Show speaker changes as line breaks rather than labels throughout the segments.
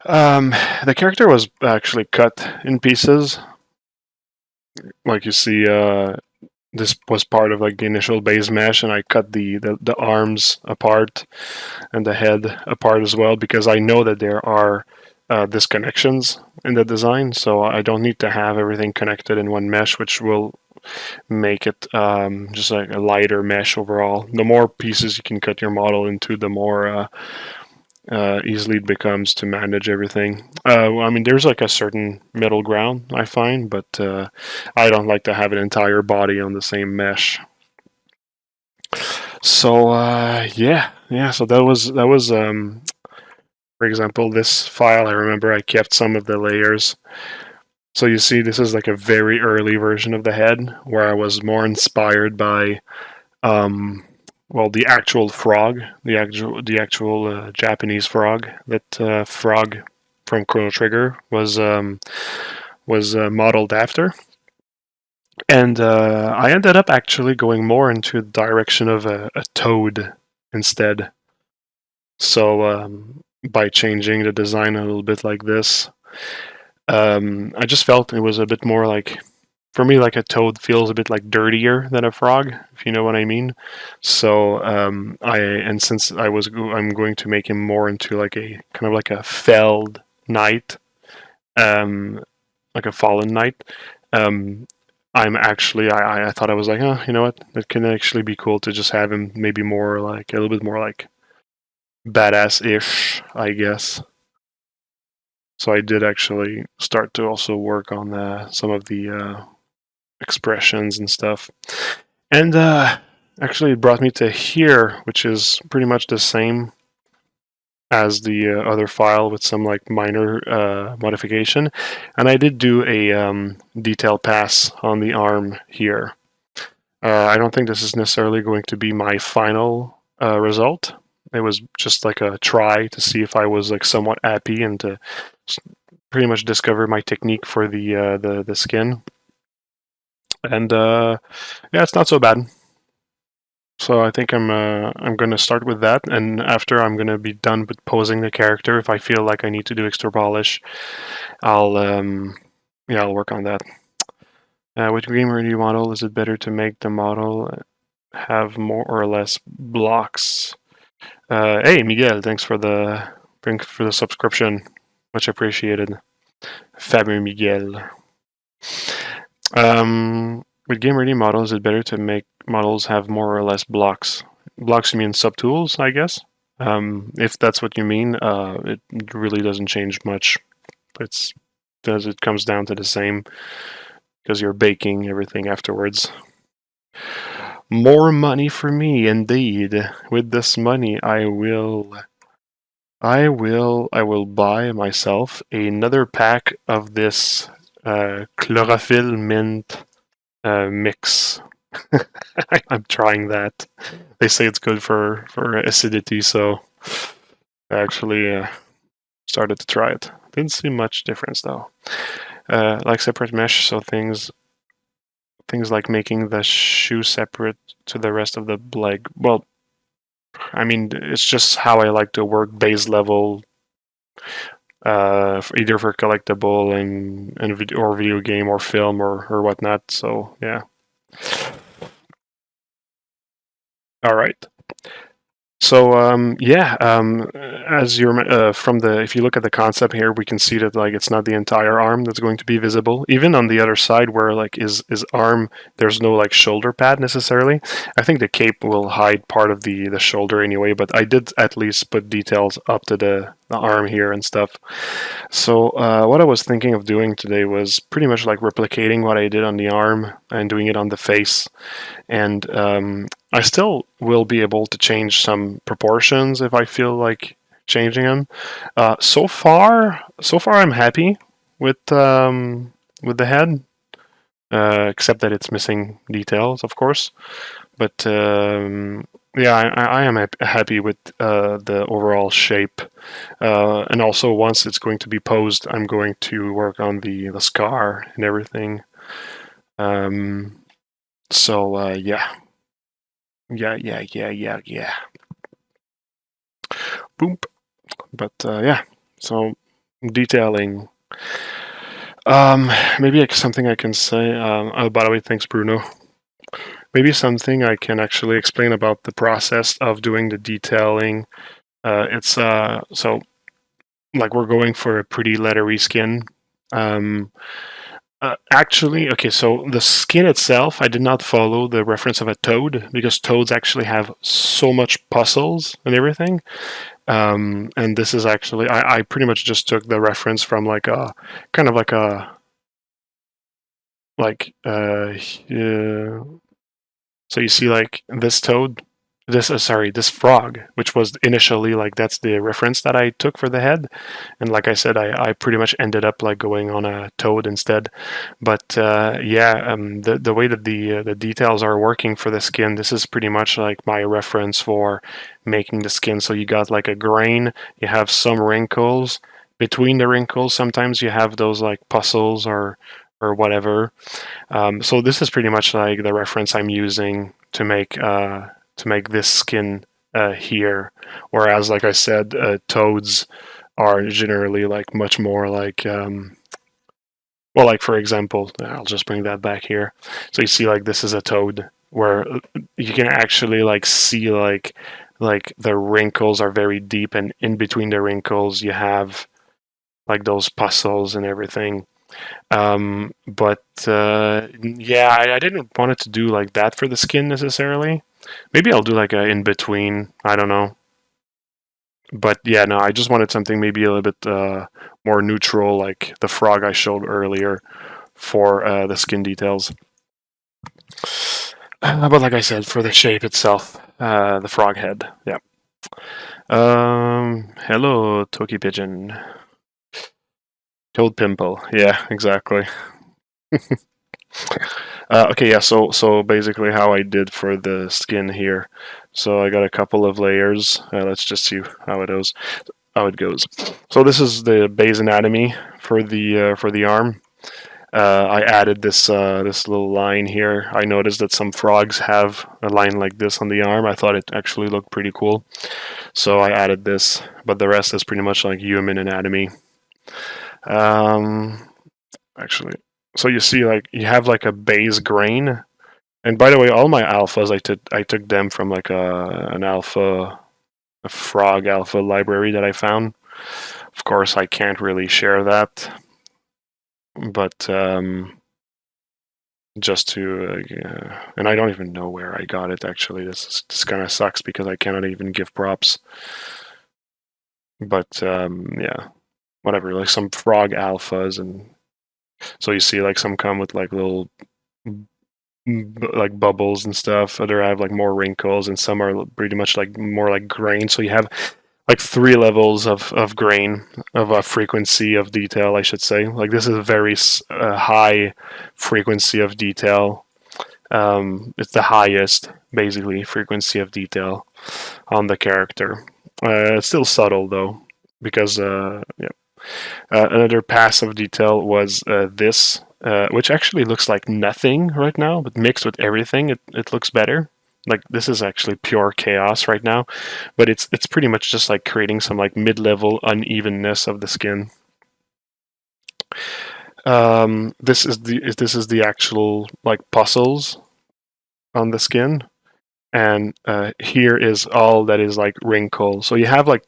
Um, the character was actually cut in pieces. Like you see, this was part of like the initial base mesh, and I cut the arms apart and the head apart as well because I know that there are disconnections in the design, so I don't need to have everything connected in one mesh, which will make it just like a lighter mesh overall. The more pieces you can cut your model into, the more easily it becomes to manage everything. I mean, there's like a certain middle ground I find, but I don't like to have an entire body on the same mesh. So yeah. So that was for example, this file. I remember I kept some of the layers. So you see, this is like a very early version of the head where I was more inspired by well, the actual frog, the actual Japanese frog. That frog from Chrono Trigger was modeled after, and I ended up actually going more into the direction of a toad instead. So by changing the design a little bit like this, I just felt it was a bit more like, for me, like a toad feels a bit like dirtier than a frog, if you know what I mean. So since I'm going to make him more into like a kind of like a felled knight, um, like a fallen knight. Um, I'm actually I thought I was like, oh, you know what, it can actually be cool to just have him maybe more like a little bit more like badass-ish, I guess. So I did actually start to also work on some of the expressions and stuff. And actually, it brought me to here, which is pretty much the same as the other file with some like minor modification. And I did do a detail pass on the arm here. I don't think this is necessarily going to be my final result. It was just like a try to see if I was like somewhat happy and to pretty much discover my technique for the skin. And yeah, it's not so bad. So I think I'm gonna start with that, and after I'm gonna be done with posing the character. If I feel like I need to do extra polish, I'll yeah, I'll work on that. With Gamer do you model? Is it better to make the model have more or less blocks? Hey Miguel, thanks for the subscription, much appreciated. Fabio Miguel. With game ready models, is it better to make models have more or less blocks? Blocks, you mean subtools, I guess? If that's what you mean, it really doesn't change much. It's because it comes down to the same because you're baking everything afterwards. More money for me, indeed. With this money, I will buy myself another pack of this chlorophyll mint mix. I'm trying that. They say it's good for acidity, so I actually started to try it. Didn't see much difference though. Like separate mesh, so things like making the shoe separate to the rest of the leg. Well, I mean, it's just how I like to work base level, either for collectible and or video game or film or whatnot. So yeah. All right. So yeah, as you're from the, if you look at the concept here, we can see that like it's not the entire arm that's going to be visible. Even on the other side, where like is arm, there's no like shoulder pad necessarily. I think the cape will hide part of the shoulder anyway, but I did at least put details up to the arm here and stuff. So what I was thinking of doing today was pretty much like replicating what I did on the arm and doing it on the face, and I still will be able to change some proportions if I feel like changing them. So far, I'm happy with the head, except that it's missing details, of course. But yeah, I am happy with the overall shape. And also, once it's going to be posed, I'm going to work on the scar and everything. So yeah. Yeah. Boom. But yeah, so detailing. Maybe like something I can say. Oh, by the way, thanks, Bruno. Maybe something I can actually explain about the process of doing the detailing. It's so like we're going for a pretty leathery skin. Um, Actually, okay, so the skin itself, I did not follow the reference of a toad because toads actually have so much puzzles and everything. And this is actually, I pretty much just took the reference from like a kind of like a like so you see like this toad, this sorry, this frog, which was initially like that's the reference that I took for the head, and like I said, I pretty much ended up like going on a toad instead. But yeah, the way that the details are working for the skin, this is pretty much like my reference for making the skin. So you got like a grain, you have some wrinkles. Between the wrinkles, sometimes you have those like puzzles or whatever. So this is pretty much like the reference I'm using to make this skin here. Whereas, like I said, toads are generally like much more like well, like for example, I'll just bring that back here. So you see, like this is a toad where you can actually like see like the wrinkles are very deep, and in between the wrinkles you have like those puzzles and everything. But yeah, I didn't want it to do like that for the skin necessarily. Maybe I'll do like a in between. I don't know. But yeah, no, I just wanted something maybe a little bit more neutral, like the frog I showed earlier for the skin details. But like I said, for the shape itself, the frog head. Yeah. Hello, Toki Pigeon. Toad pimple. Yeah, exactly. Okay, yeah. So basically, how I did for the skin here. So I got a couple of layers. Let's just see how it goes. So this is the base anatomy for the arm. I added this little line here. I noticed that some frogs have a line like this on the arm. I thought it actually looked pretty cool, so I added this. But the rest is pretty much like human anatomy. Um, Actually, so you see, like you have like a base grain. And by the way, all my alphas I took them from like a frog alpha library that I found. Of course, I can't really share that, but just to and I don't even know where I got it actually. This kind of sucks because I cannot even give props. But yeah, whatever. Like some frog alphas, and so you see like some come with like little like bubbles and stuff. Other have like more wrinkles, and some are pretty much like more like grain. So you have like three levels of grain of a frequency of detail, I should say. Like this is a very high frequency of detail. It's the highest basically frequency of detail on the character. It's still subtle though, because yeah. Another pass of detail was this, which actually looks like nothing right now, but mixed with everything, it looks better. Like this is actually pure chaos right now, but it's pretty much just like creating some like mid-level unevenness of the skin. This is the actual like puzzles on the skin, and here is all that is like wrinkle. So you have like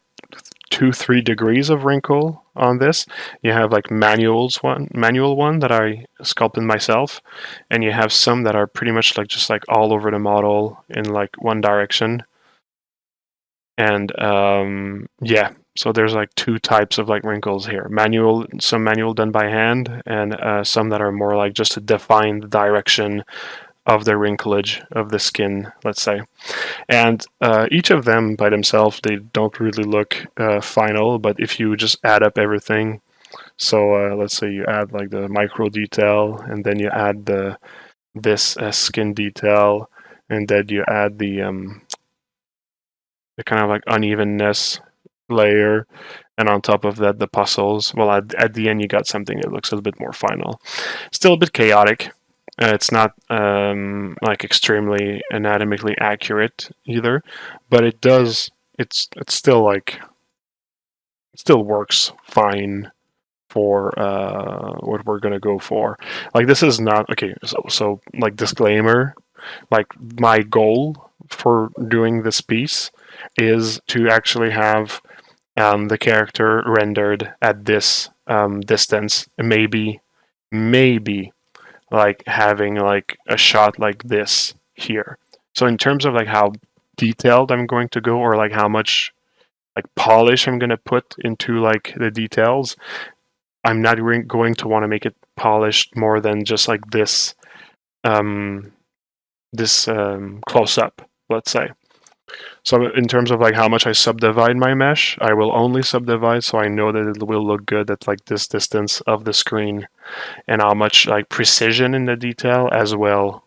2-3 degrees of wrinkle on this. You have like manual one that I sculpted myself, and you have some that are pretty much like just like all over the model in like one direction. And yeah, so there's like two types of like wrinkles here: some manual done by hand, and some that are more like just to define the direction of the wrinklage of the skin, let's say. And each of them by themselves, they don't really look final, but if you just add up everything, so let's say you add like the micro detail, and then you add this skin detail, and then you add the kind of like unevenness layer, and on top of that the puzzles. Well, at the end you got something that looks a little bit more final. Still a bit chaotic. It's not like extremely anatomically accurate either, but it does. It's still like still works fine for what we're gonna go for. Like this is not okay. So like disclaimer, like my goal for doing this piece is to actually have the character rendered at this distance. Maybe like having like a shot like this here. So in terms of like how detailed I'm going to go, or like how much like polish I'm gonna put into like the details, I'm not going to want to make it polished more than just like this close up, let's say. So in terms of like how much I subdivide my mesh, I will only subdivide so I know that it will look good at like this distance of the screen, and how much like precision in the detail as well.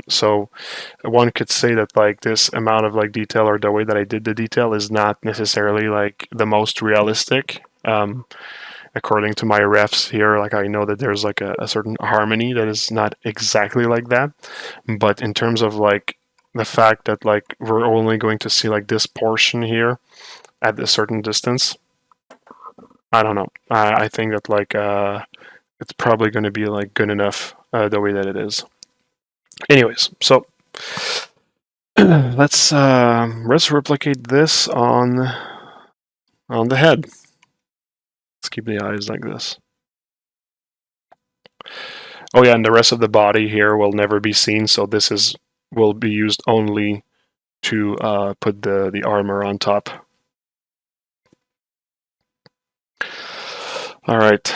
So one could say that like this amount of like detail, or the way that I did the detail, is not necessarily like the most realistic. According to my refs here, like I know that there's like a certain harmony that is not exactly like that, but in terms of like the fact that like we're only going to see like this portion here at a certain distance, I don't know. I think that like it's probably going to be like good enough the way that it is. Anyways, so let's replicate this on the head. Let's keep the eyes like this. Oh yeah, and the rest of the body here will never be seen, so this will be used only to put the armor on top. All right.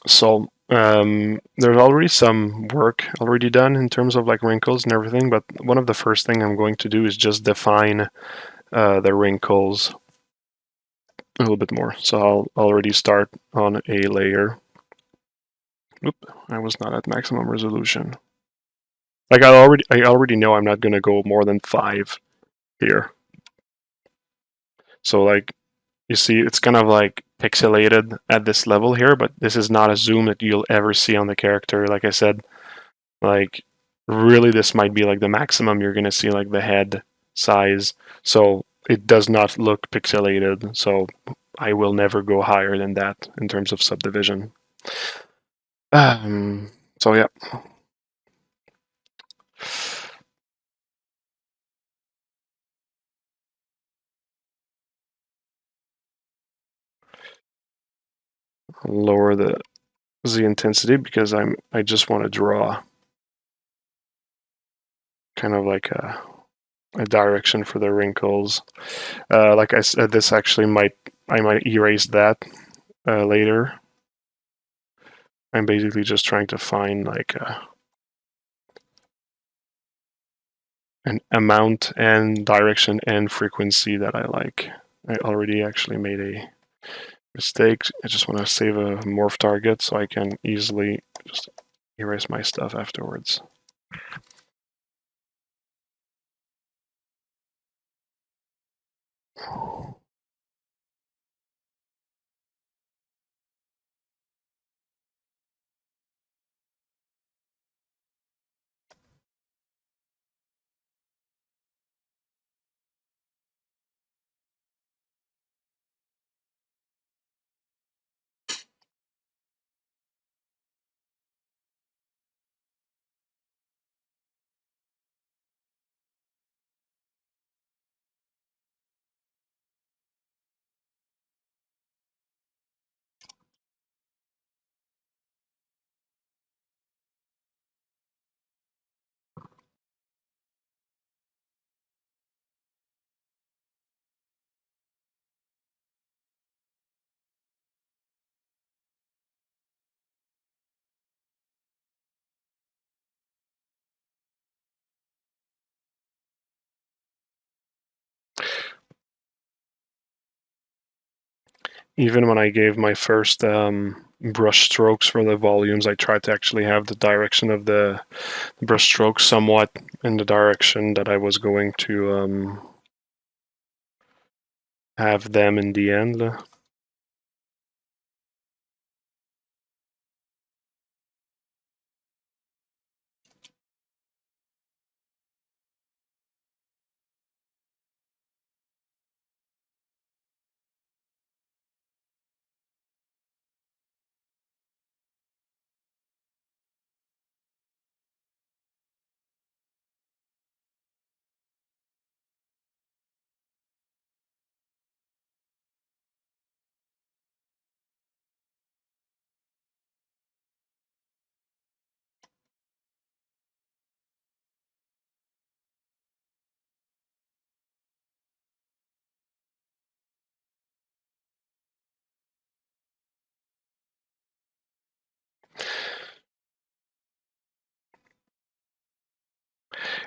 So there's already some work already done in terms of like wrinkles and everything, but one of the first thing I'm going to do is just define the wrinkles a little bit more. So I'll already start on a layer. Oop, I was not at maximum resolution. Like I already know I'm not going to go more than 5 here. So like you see, it's kind of like pixelated at this level here, but this is not a zoom that you'll ever see on the character. Like I said, like really this might be like the maximum you're going to see like the head size. So it does not look pixelated. So I will never go higher than that in terms of subdivision. So yeah. Lower the Z intensity because I just want to draw kind of like a direction for the wrinkles. Like I said, this actually I might erase that later. I'm basically just trying to find like an amount and direction and frequency that I like. I already actually made a mistake. I just want to save a morph target so I can easily just erase my stuff afterwards. Even when I gave my first brush strokes for the volumes, I tried to actually have the direction of the brush strokes somewhat in the direction that I was going to have them in the end.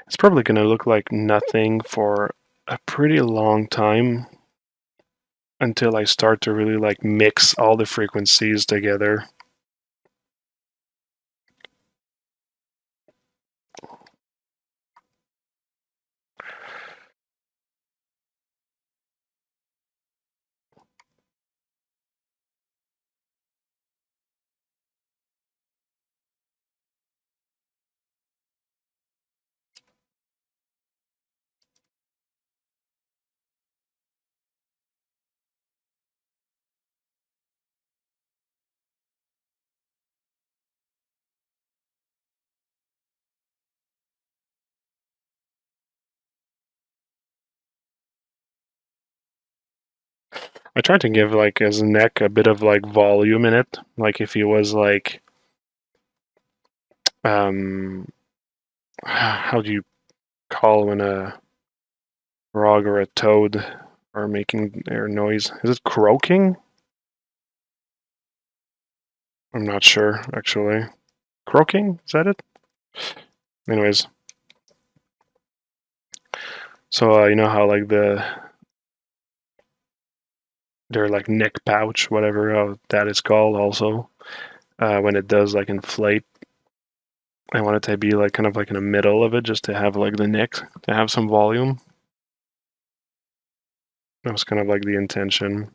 It's probably going to look like nothing for a pretty long time until I start to really like mix all the frequencies together. I tried to give like his neck a bit of like volume in it, like if he was like how do you call when a frog or a toad are making their noise? Is it croaking? I'm not sure actually. Croaking? Is that it? Anyways, so you know how like their like neck pouch, whatever that is called, also when it does like inflate. I want it to be like kind of like in the middle of it, just to have like the neck to have some volume. That was kind of like the intention.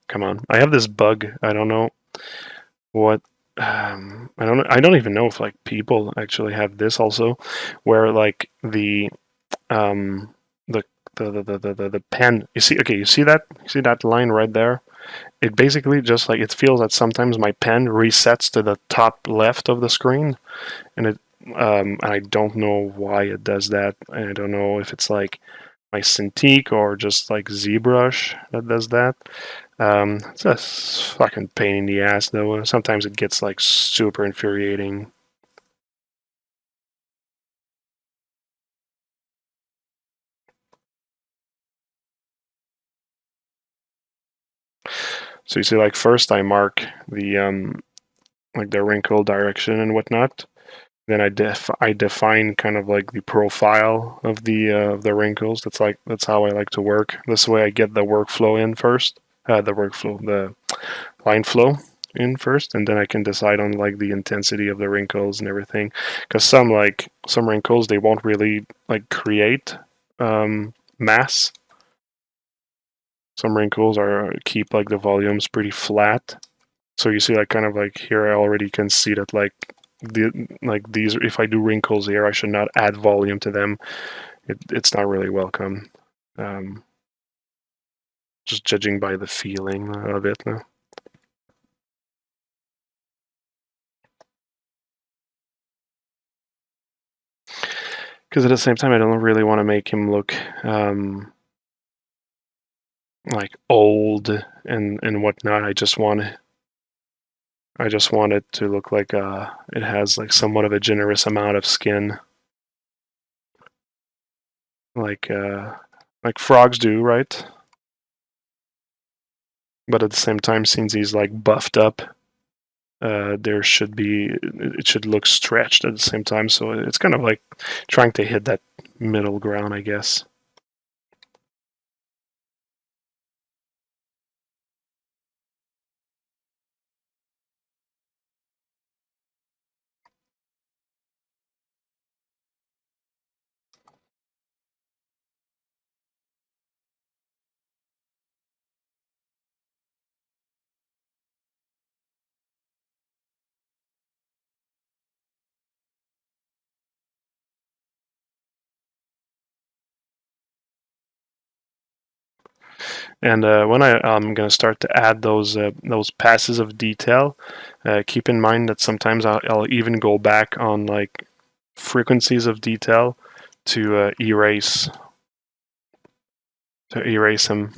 Come on, I have this bug. I don't know what. I don't even know if like people actually have this also, where like um the the pen. You see? Okay, you see that? You see that line right there? It basically just like it feels that sometimes my pen resets to the top left of the screen, and I don't know why it does that. And I don't know if it's like my Cintiq or just like ZBrush that does that. It's a fucking pain in the ass though. Sometimes it gets like super infuriating. So you see, like first I mark the like the wrinkle direction and whatnot. Then I define kind of like the profile of the wrinkles. That's how I like to work. This way I get the workflow in first. The line flow in first, and then I can decide on like the intensity of the wrinkles and everything. Because some wrinkles they won't really like create mass. Some wrinkles are keep like the volumes pretty flat. So you see, like kind of like here, I already can see that these. If I do wrinkles here, I should not add volume to them. It's not really welcome. Um, just judging by the feeling of it. Because at the same time, I don't really want to make him look like old and whatnot. I just want it to look like it has like somewhat of a generous amount of skin, like frogs do, right? But at the same time, since he's like buffed up, there should be it should look stretched at the same time. So it's kind of like trying to hit that middle ground, I guess. And when I'm going to start to add those passes of detail, keep in mind that sometimes I'll even go back on like frequencies of detail to erase to erase them.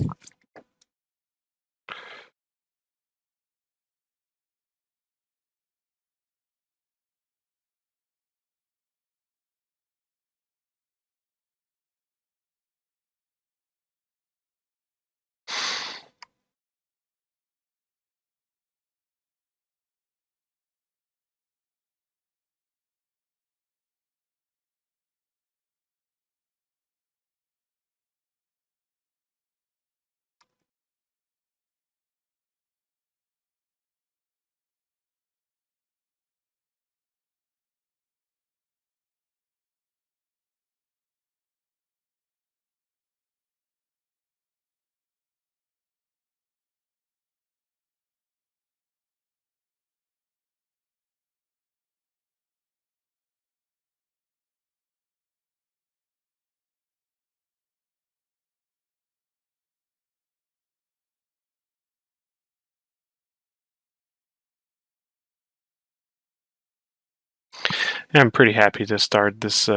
I'm pretty happy to start this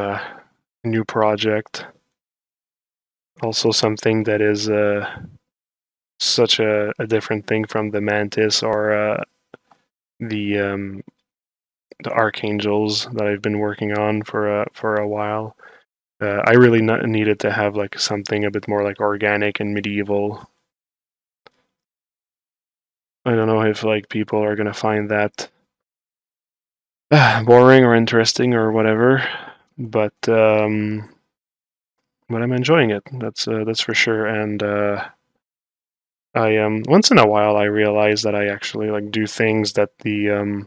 new project. Also something that is such a different thing from the Mantis or the Archangels that I've been working on for a while. I really needed to have like something a bit more like organic and medieval. I don't know if like people are gonna find that boring or interesting or whatever, but I'm enjoying it. That's for sure. And I once in a while I realize that I actually like do things that the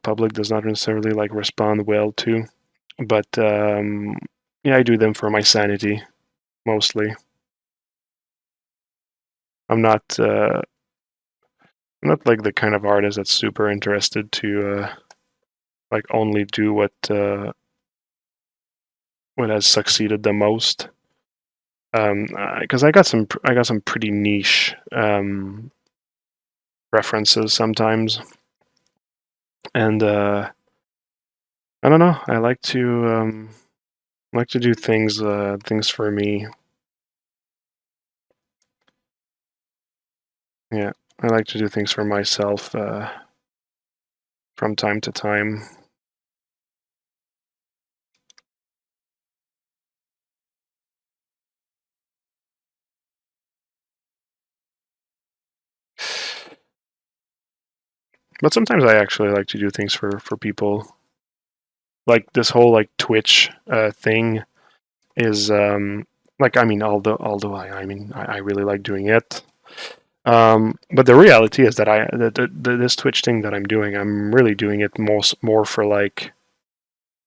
public does not necessarily like respond well to, but yeah, I do them for my sanity mostly. I'm not I'm not like the kind of artist that's super interested to like only do what has succeeded the most. Because I got some pretty niche references sometimes, and I don't know. I like to do things for me. Yeah, I like to do things for myself from time to time. But sometimes I actually like to do things for people. Like this whole like Twitch thing is like I mean although I really like doing it. But the reality is that this Twitch thing that I'm doing, I'm really doing it more for like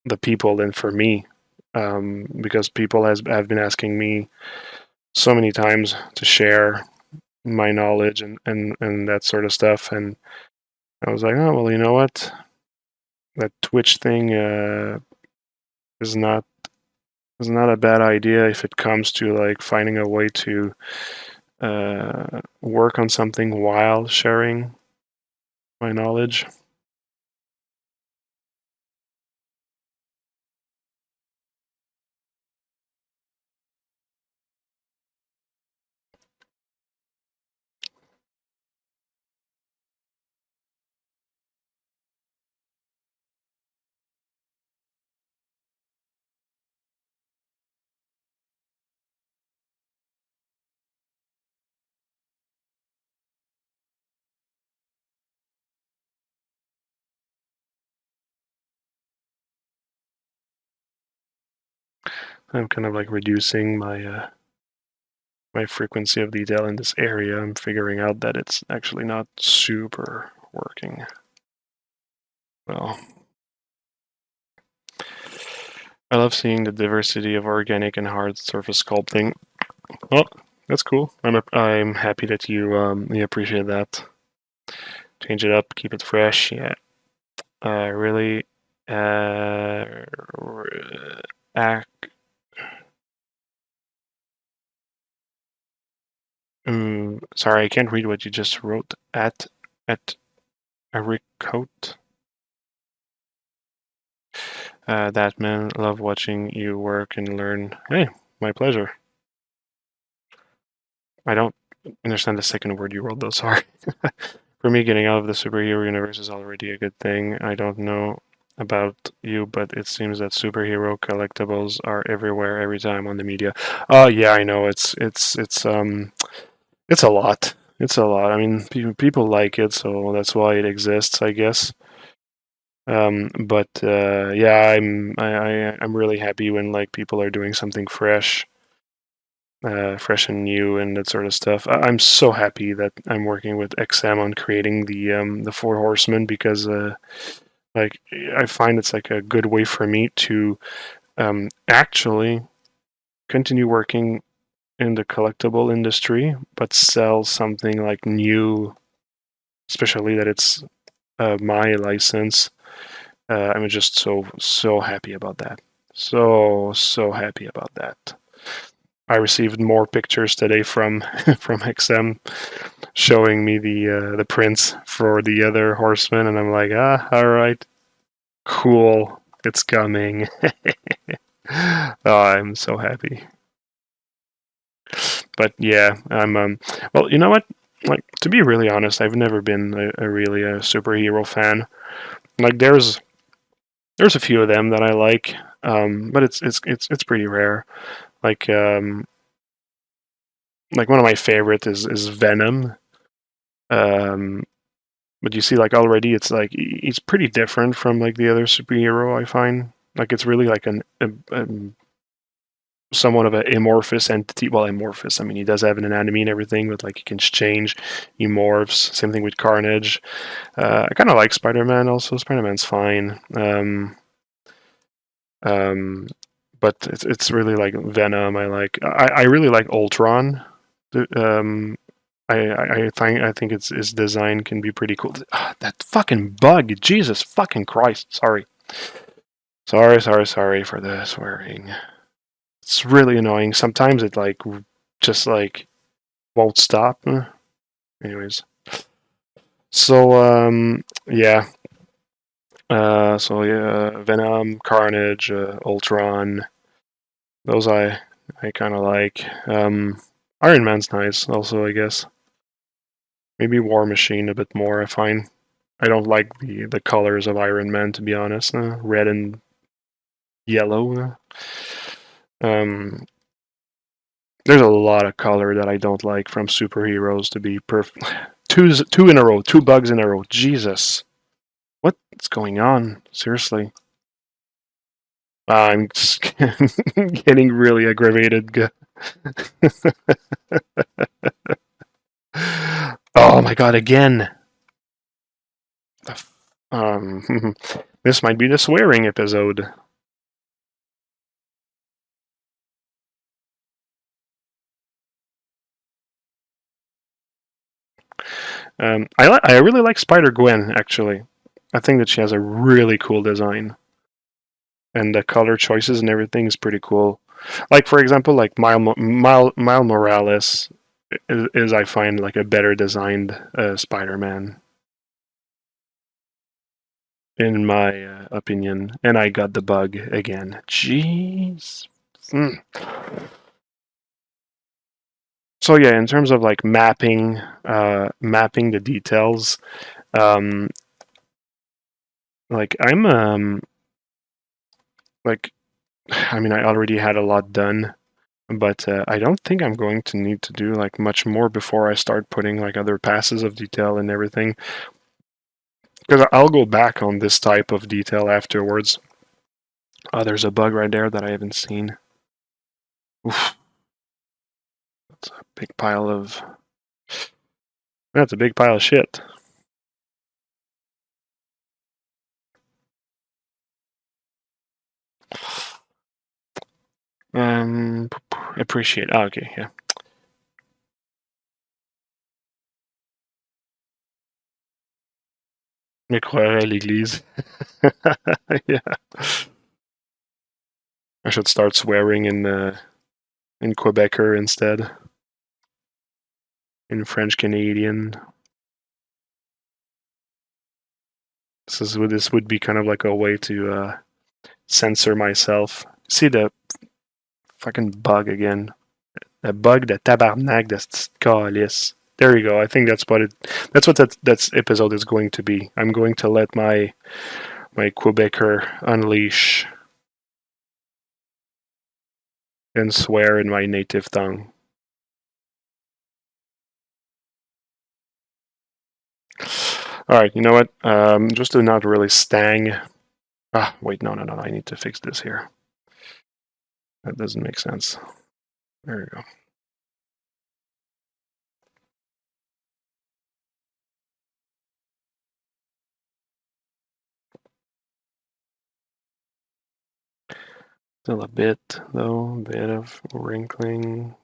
the people than for me, because people have been asking me so many times to share my knowledge and that sort of stuff, and I was like, oh well, you know what, that Twitch thing is not a bad idea if it comes to like finding a way to work on something while sharing my knowledge. I'm kind of like reducing my frequency of detail in this area. I'm figuring out that it's actually not super working well. I love seeing the diversity of organic and hard surface sculpting. Oh, that's cool. I'm happy that you appreciate that. Change it up, keep it fresh. Yeah, really. Act. Sorry, I can't read what you just wrote. At a recoat. That man, love watching you work and learn. Hey, my pleasure. I don't understand the second word you wrote though, sorry. For me, getting out of the superhero universe is already a good thing. I don't know about you, but it seems that superhero collectibles are everywhere, every time on the media. Oh yeah, I know. It's a lot. It's a lot. I mean, people like it, so that's why it exists, I guess. But yeah, I'm really happy when like people are doing something fresh, fresh and new and that sort of stuff. I'm so happy that I'm working with XM on creating the Four Horsemen because like I find it's like a good way for me to actually continue working in the collectible industry, but sell something like new, especially that it's my license. I'm just so happy about that. So happy about that. I received more pictures today from from XM showing me the prints for the other horsemen, and I'm like, all right, cool, it's coming. Oh, I'm so happy. But yeah, I'm well, you know what? Like to be really honest, I've never been really a superhero fan. Like there's a few of them that I but it's pretty rare. Like um, like one of my favorite is Venom. Um, but you see, like already, it's like he's pretty different from like the other superhero. I find like it's really like a somewhat of an amorphous entity. Well, amorphous. I mean, he does have an anatomy and everything, but like he can change. He morphs. Same thing with Carnage. I kind of like Spider-Man. Also, Spider-Man's fine. Um, but it's really like Venom. I really like Ultron. Um, I think its design can be pretty cool. That fucking bug, Jesus fucking Christ! Sorry for the swearing. It's really annoying. Sometimes it like just like won't stop. Anyways, so yeah, so yeah, Venom, Carnage, Ultron. Those I kind of like. Iron Man's nice, also I guess. Maybe War Machine a bit more. I find I don't like the colors of Iron Man to be honest. Red and yellow. Um, there's a lot of color that I don't like from superheroes to be perfect. Two in a row, two bugs in a row. Jesus, what's going on? Seriously, I'm just getting really aggravated. Oh my god, again. This might be the swearing episode. I really like Spider Gwen actually. I think that she has a really cool design, and the color choices and everything is pretty cool. Like for example, like Miles Morales is I find like a better designed Spider-Man in my opinion. And I got the bug again. Jeez. Mm. So yeah, in terms of like mapping the details, um, like I'm like I mean I already had a lot done, but I don't think I'm going to need to do like much more before I start putting like other passes of detail and everything. Because I'll go back on this type of detail afterwards. Oh, there's a bug right there that I haven't seen. Oof, that's a big pile of. That's a big pile of shit. Appreciate. Oh, okay, yeah. Je croirais à l'église. Yeah. I should start swearing in Quebecer instead. In French Canadian. This would be kind of like a way to censor myself. See the fucking bug again. The bug, the tabarnak, the calice. There you go. I think that's what that episode is going to be. I'm going to let my Quebecer unleash and swear in my native tongue. Alright, you know what? Just to not really stang. Ah, wait, no. I need to fix this here. That doesn't make sense. There we go. Still a bit, though, a bit of wrinkling.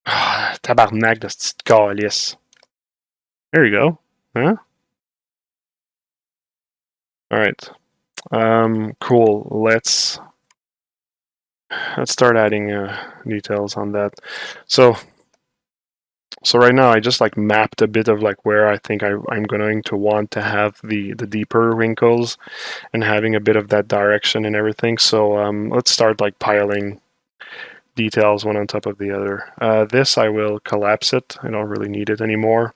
Ah, tabarnak de petite calice. There you go. Huh? Alright. Cool. Let's start adding details on that. So right now I just like mapped a bit of like where I think I'm going to want to have the deeper wrinkles and having a bit of that direction and everything. So let's start like piling details one on top of the other. This I will collapse it. I don't really need it anymore.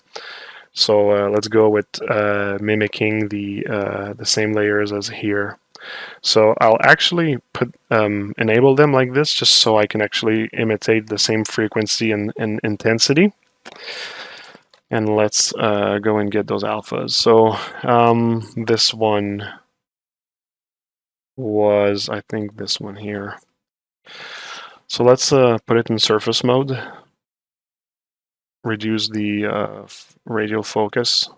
So let's go with mimicking the same layers as here. So I'll actually put enable them like this just so I can actually imitate the same frequency and intensity. And let's go and get those alphas. So this one was, I think, this one here. So let's put it in surface mode. Reduce the radial focus,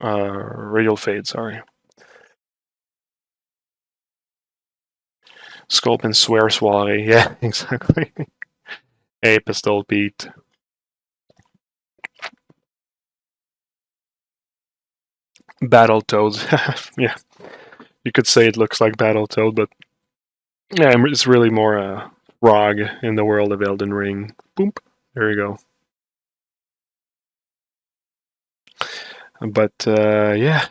radial fade, sorry. Sculpt Soirée, yeah, exactly. Hey, Pistol Pete. Battletoads, yeah. You could say it looks like Battletoad, but yeah, it's really more a frog in the world of Elden Ring. Boom, there you go. But yeah,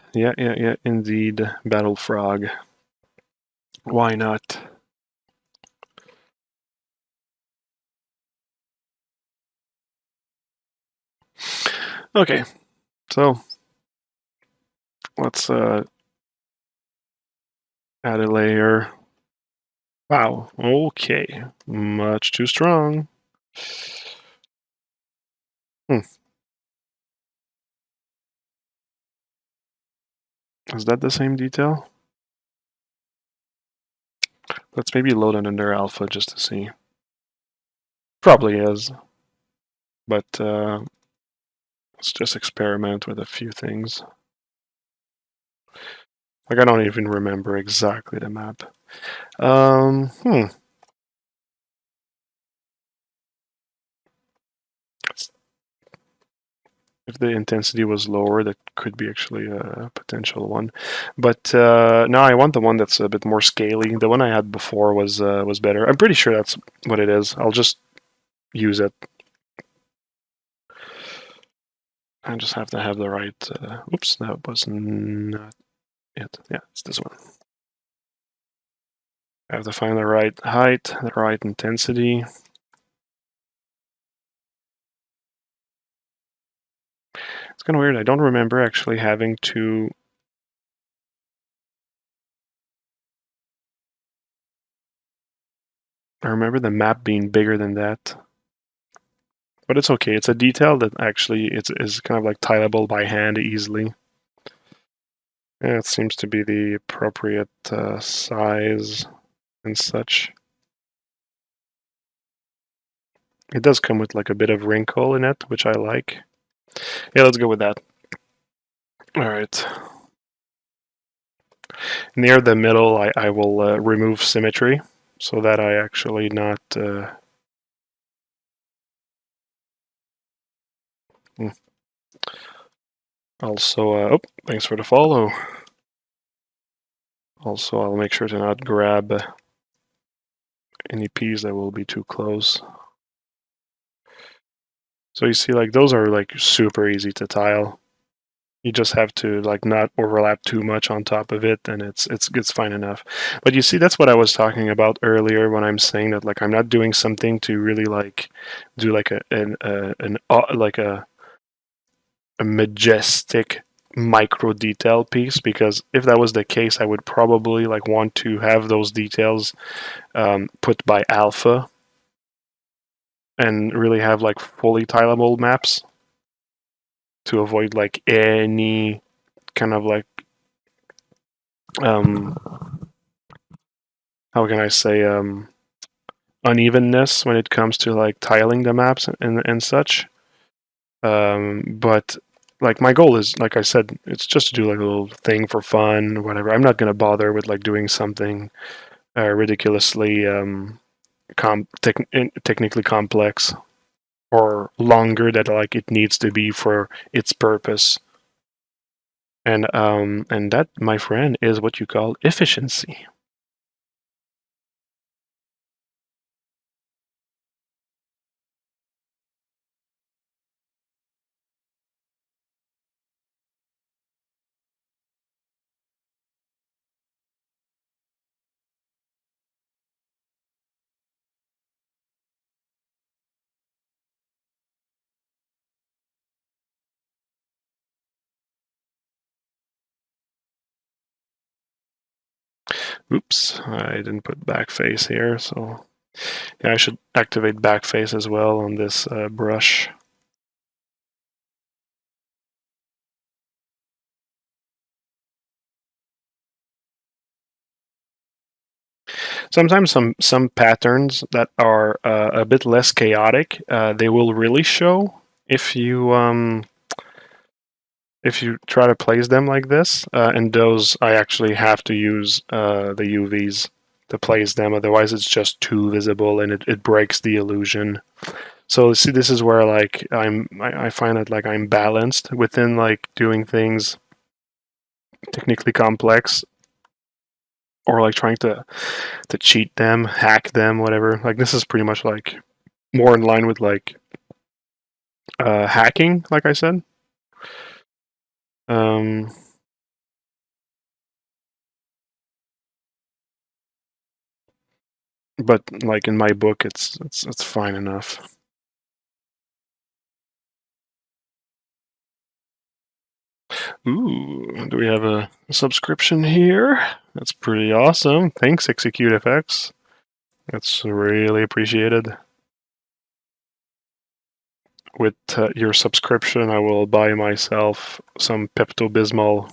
indeed, Battle Frog. Why not? Okay, so let's add a layer. Wow, okay, much too strong. Is that the same detail? Let's maybe load it under alpha just to see. Probably is. But let's just experiment with a few things. Like I don't even remember exactly the map. If the intensity was lower, that could be actually a potential one. But now I want the one that's a bit more scaly. The one I had before was better. I'm pretty sure that's what it is. I'll just use it. I just have to have the right. Oops, that was not it. Yeah, it's this one. I have to find the right height, the right intensity. It's kind of weird. I don't remember actually having to. I remember the map being bigger than that. But it's okay. It's a detail that actually is kind of like tileable by hand easily. Yeah, it seems to be the appropriate size and such. It does come with like a bit of wrinkle in it, which I like. Yeah, let's go with that. All right. Near the middle, I will remove symmetry so that I actually not... Also, oh, thanks for the follow. Also, I'll make sure to not grab any P's that will be too close. So you see, like, those are like super easy to tile. You just have to like not overlap too much on top of it, and it's fine enough. But you see, that's what I was talking about earlier when I'm saying that like I'm not doing something to really like do like like a majestic micro detail piece, because if that was the case, I would probably like want to have those details put by alpha and really have like fully tileable maps to avoid like any kind of like um how can I say unevenness when it comes to like tiling the maps and such. But like my goal is, like I said, it's just to do like a little thing for fun or whatever. I'm not gonna bother with like doing something ridiculously technically complex or longer that like it needs to be for its purpose. And that, my friend, is what you call efficiency. Oops, I didn't put backface here, so yeah, I should activate backface as well on this brush. Sometimes some patterns that are a bit less chaotic, they will really show if you try to place them like this. And those I actually have to use the UVs to place them, otherwise it's just too visible and it breaks the illusion. So see, this is where like I find it like I'm balanced within like doing things technically complex or like trying to cheat them, hack them, whatever. Like this is pretty much like more in line with like hacking, like I said. Um, but like in my book, it's fine enough. Ooh, do we have a subscription here? That's pretty awesome. Thanks, Execute FX. That's really appreciated. With your subscription, I will buy myself some Pepto Bismol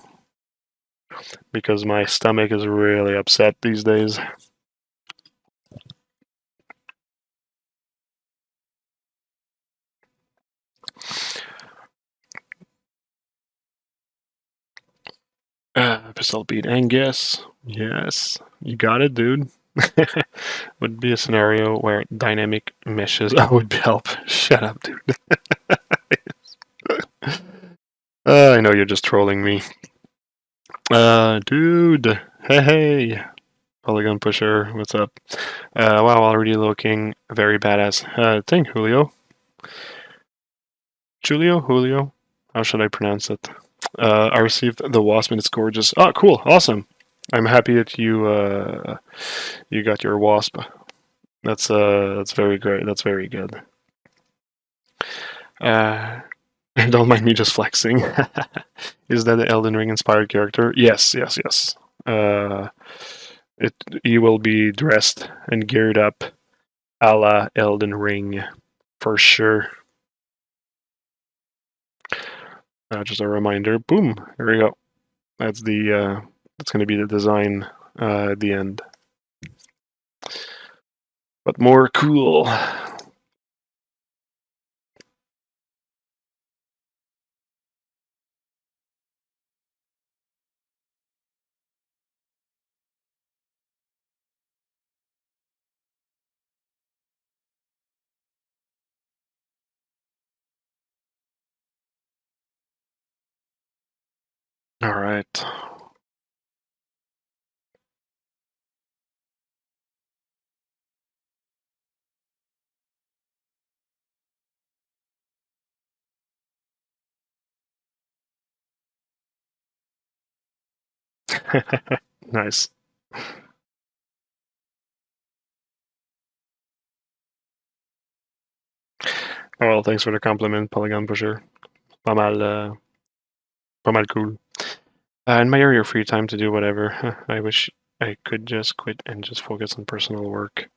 because my stomach is really upset these days. Pistol beat Angus. Yes, you got it, dude. Would be a scenario where dynamic meshes would help. Shut up, dude. I know you're just trolling me. Dude. Hey. Polygon Pusher, what's up? Wow, already looking very badass. Thank Julio. Julio? How should I pronounce it? I received the wasp and it's gorgeous. Oh, cool, awesome. I'm happy that you got your wasp. That's very great. That's very good. Uh, don't mind me just flexing. Is that the Elden Ring inspired character? Yes. Uh, you will be dressed and geared up, a la Elden Ring, for sure. Just a reminder. Boom. Here we go. That's the. That's going to be the design at the end. But more cool. All right. Nice. Oh, well, thanks for the compliment, Polygon Pusher. Pas mal cool. Admire your free time to do whatever. I wish I could just quit and just focus on personal work.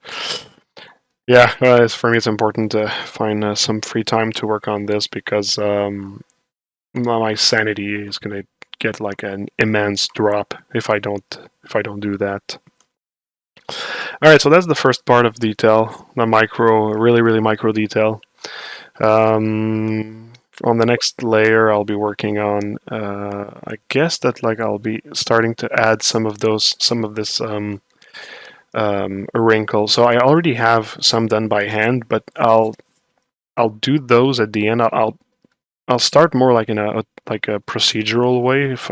Yeah, for me it's important to find some free time to work on this because my sanity is gonna get like an immense drop if I don't do that. All right, so that's the first part of detail, the micro, really micro detail. On the next layer, I'll be working on. I guess that like I'll be starting to add some of this wrinkle. So I already have some done by hand, but I'll do those at the end. I'll start more like in a procedural way. If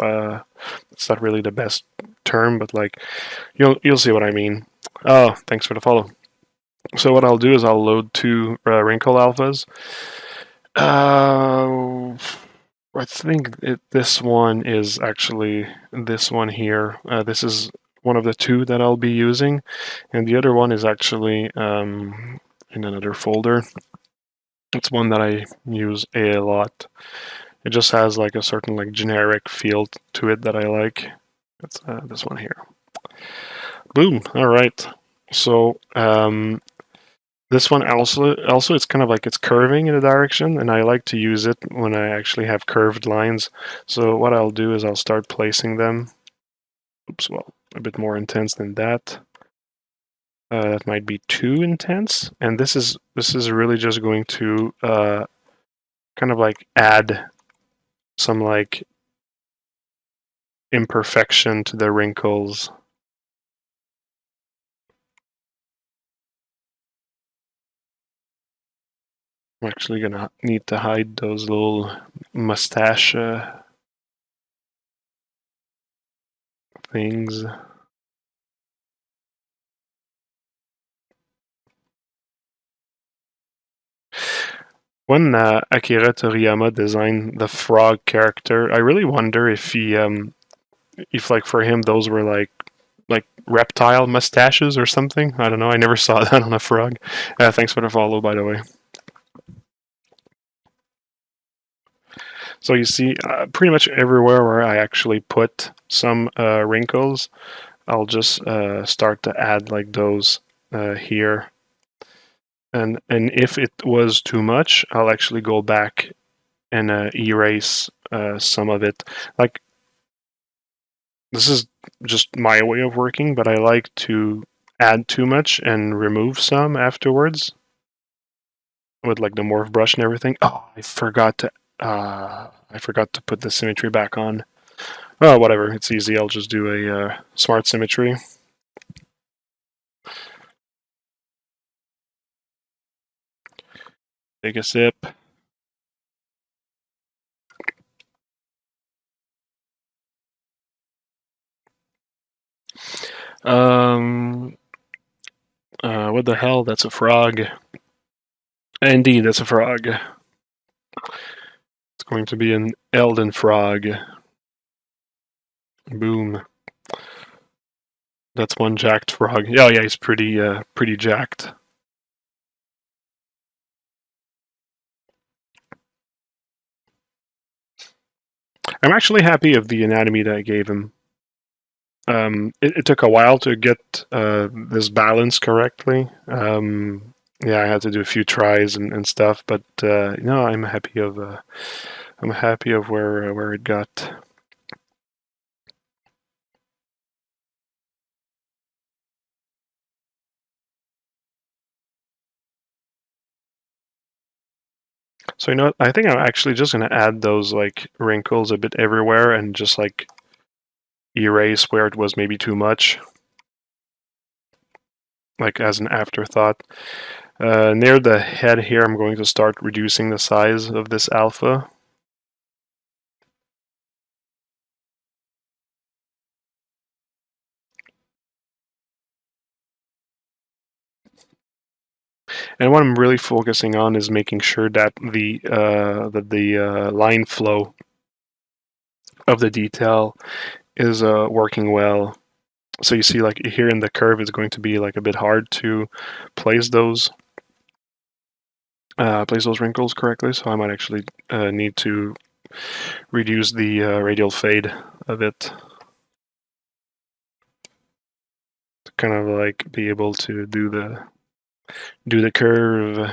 it's not really the best term, but like you'll see what I mean. Oh, thanks for the follow. So what I'll do is I'll load two wrinkle alphas. I think this one is actually this one here. This is one of the two that I'll be using, and the other one is actually in another folder. It's one that I use a lot. It just has like a certain like generic feel to it that I like. It's this one here. Boom. All right. So this one also it's kind of like it's curving in a direction, and I like to use it when I actually have curved lines. So what I'll do is I'll start placing them. Oops, well, a bit more intense than that. That might be too intense, and this is really just going to kind of like add some like imperfection to the wrinkles. I'm actually gonna need to hide those little mustache things. When Akira Toriyama designed the frog character, I really wonder if he, if like for him those were like reptile mustaches or something. I don't know. I never saw that on a frog. Thanks for the follow, by the way. So you see, pretty much everywhere where I actually put some wrinkles, I'll just start to add like those here. And if it was too much, I'll actually go back and erase some of it. Like, this is just my way of working, but I like to add too much and remove some afterwards with like the morph brush and everything. Oh, I forgot to put the symmetry back on. Oh, whatever. It's easy. I'll just do a smart symmetry. Take a sip. What the hell? That's a frog. Indeed, that's a frog. It's going to be an Elden frog. Boom. That's one jacked frog. Yeah, he's pretty jacked. I'm actually happy of the anatomy that I gave him. It took a while to get this balance correctly. Yeah, I had to do a few tries and stuff, but no, I'm happy of where it got. So you know what? I think I'm actually just gonna add those like wrinkles a bit everywhere and just like erase where it was maybe too much, like as an afterthought. Near the head here, I'm going to start reducing the size of this alpha. And what I'm really focusing on is making sure that the line flow of the detail is working well. So you see, like here in the curve, it's going to be like a bit hard to place those wrinkles correctly. So I might actually need to reduce the radial fade a bit to kind of like be able to do the curve.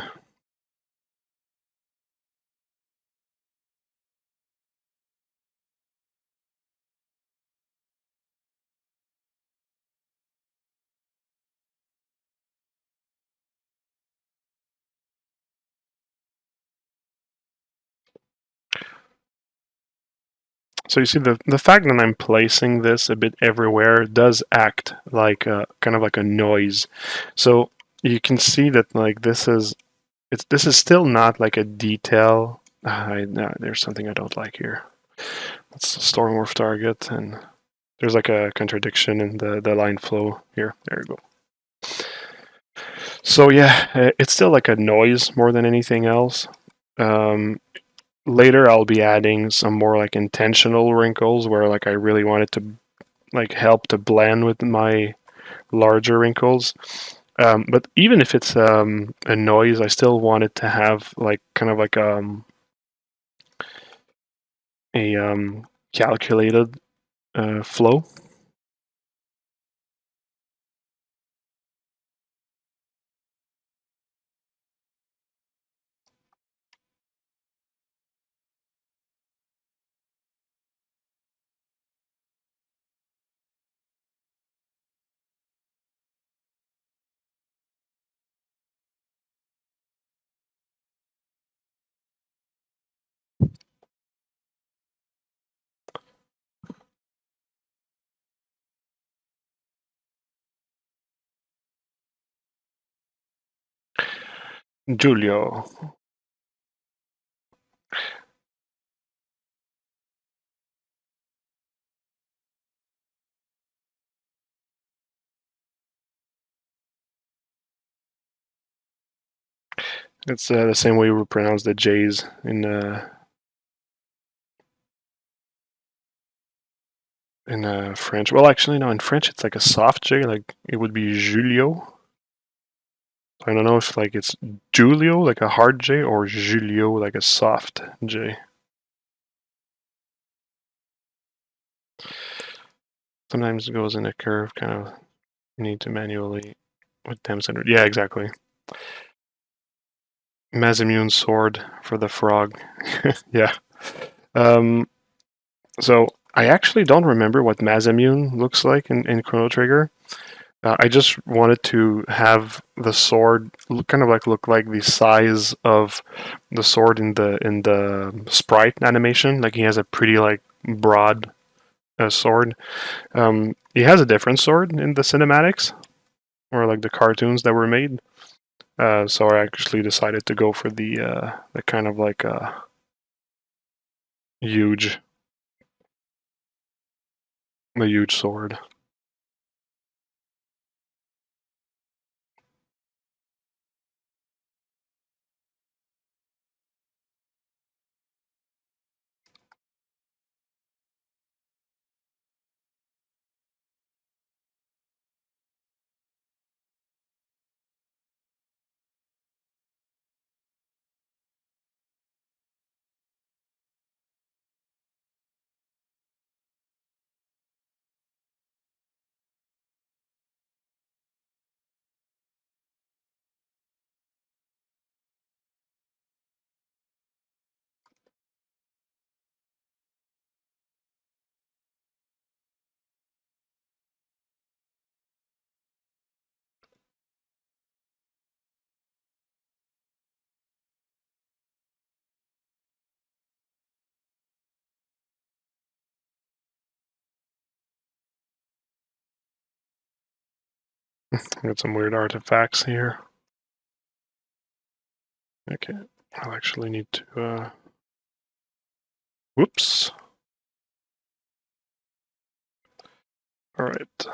So you see the fact that I'm placing this a bit everywhere does act like kind of like a noise. So you can see that like this is still not like a detail. No, there's something I don't like here. Let's Stormwolf target, and there's like a contradiction in the line flow here. There you go. So yeah, it's still like a noise more than anything else. Later I'll be adding some more like intentional wrinkles where like I really want it to like help to blend with my larger wrinkles. But even if it's a noise, I still want it to have like kind of like a calculated flow. Giulio. It's the same way we pronounce the J's in French. Well, actually, no. In French, it's like a soft J. Like it would be Julio. I don't know if like it's Julio, like a hard J, or Julio, like a soft J. Sometimes it goes in a curve, kind of need to manually with Thames Center. Yeah, exactly. Masamune sword for the frog. Yeah. Um, so I actually don't remember what Masamune looks like in Chrono Trigger. I just wanted to have the sword kind of like look like the size of the sword in the sprite animation. Like he has a pretty like broad sword. He has a different sword in the cinematics or like the cartoons that were made. So I actually decided to go for the kind of like huge, the huge sword. Got some weird artifacts here. Okay, I'll actually need to. Whoops. All right.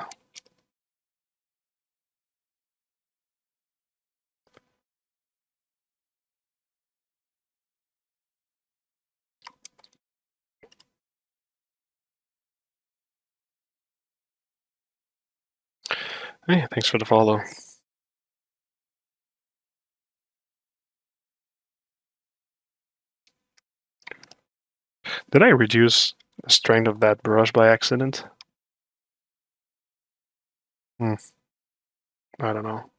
Hey, thanks for the follow. Did I reduce the strength of that brush by accident? I don't know.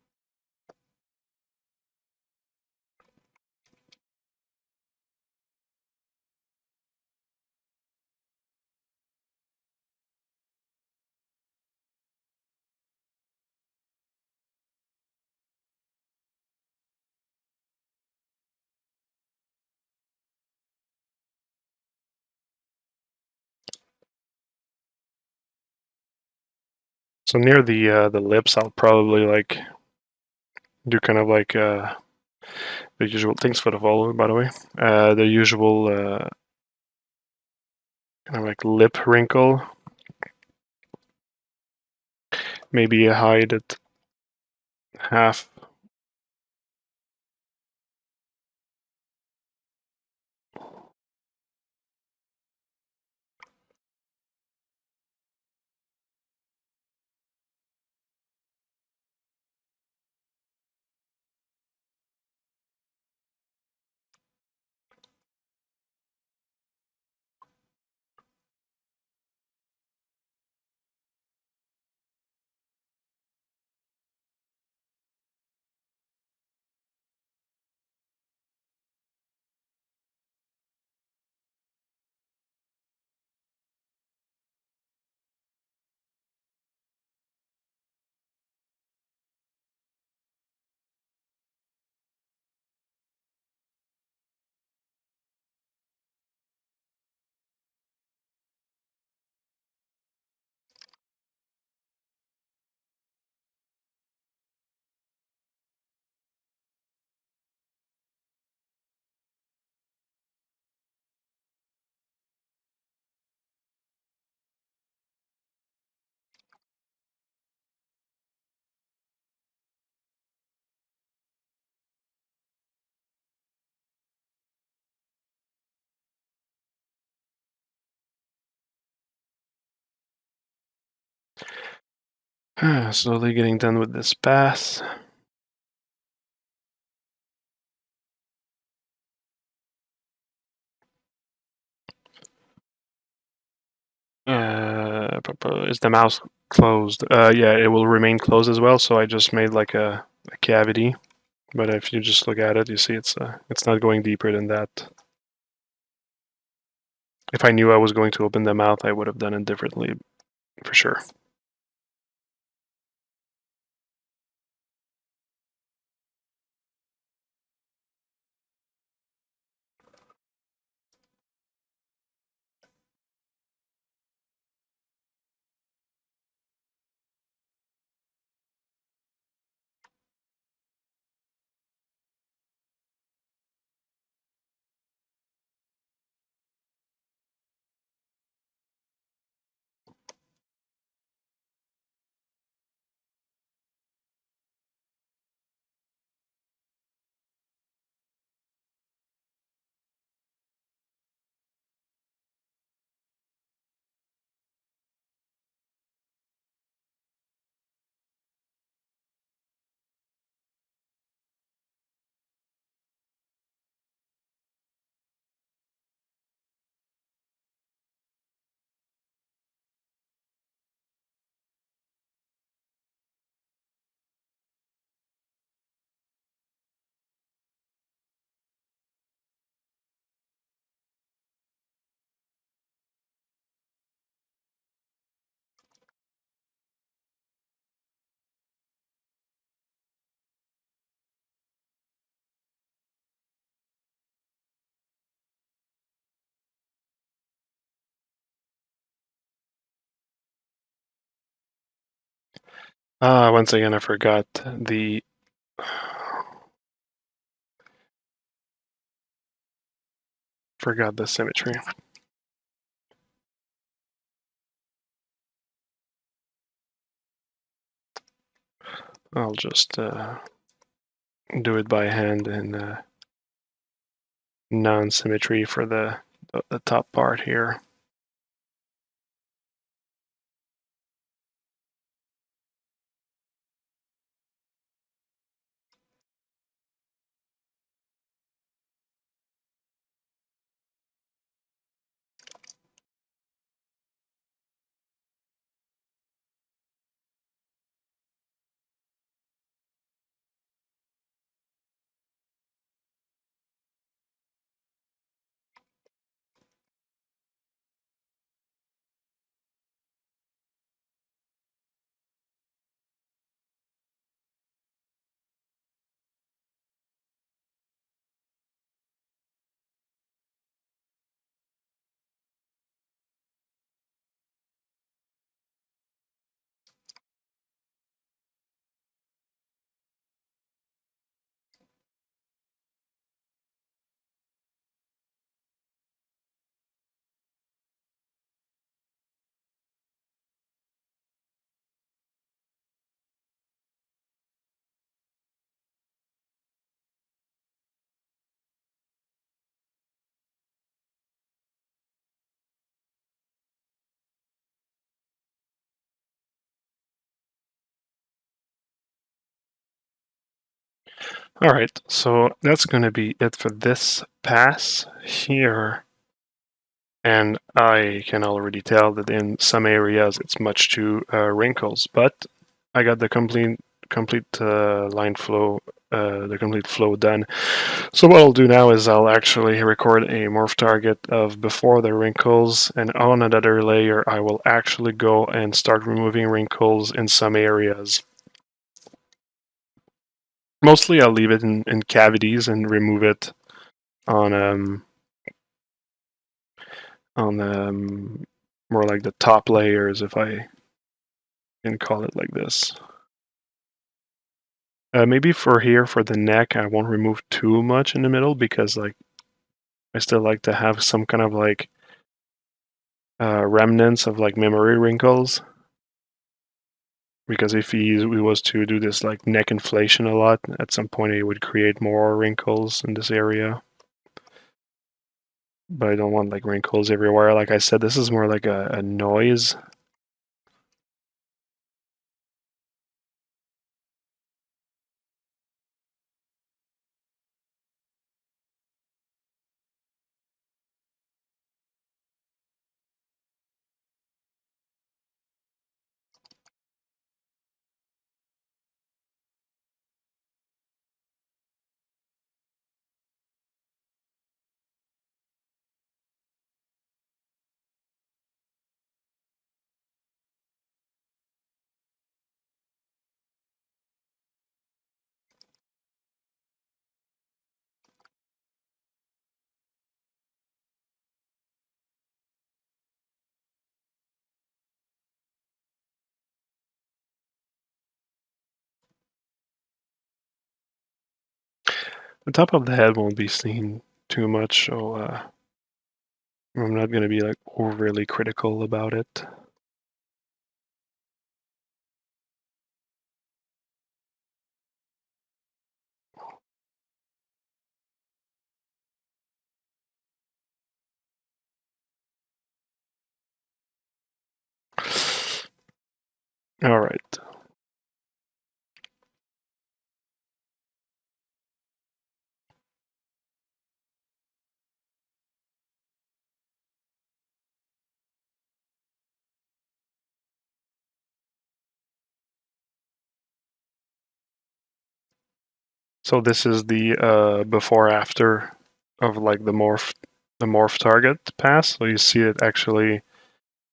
So near the lips, I'll probably like do kind of like the usual. Thanks for the follow, by the way. The usual kind of like lip wrinkle. Maybe hide it half. Slowly getting done with this pass. Is the mouse closed? Yeah, it will remain closed as well. So I just made like a cavity. But if you just look at it, you see it's not going deeper than that. If I knew I was going to open the mouth, I would have done it differently, for sure. Once again, I forgot the symmetry. I'll just do it by hand in non-symmetry for the top part here. Alright, so that's going to be it for this pass here. And I can already tell that in some areas it's much too wrinkles, but I got the complete line flow, the complete flow done. So what I'll do now is I'll actually record a morph target of before the wrinkles, and on another layer I will actually go and start removing wrinkles in some areas. Mostly I'll leave it in cavities and remove it on more like the top layers, if I can call it like this. Maybe for here, for the neck, I won't remove too much in the middle because like I still like to have some kind of like remnants of like memory wrinkles. Because if he was to do this like neck inflation a lot, at some point it would create more wrinkles in this area. But I don't want like wrinkles everywhere. Like I said, this is more like a noise. The top of the head won't be seen too much, so I'm not going to be like overly critical about it. All right. So this is the before after of like the morph target pass. So you see it actually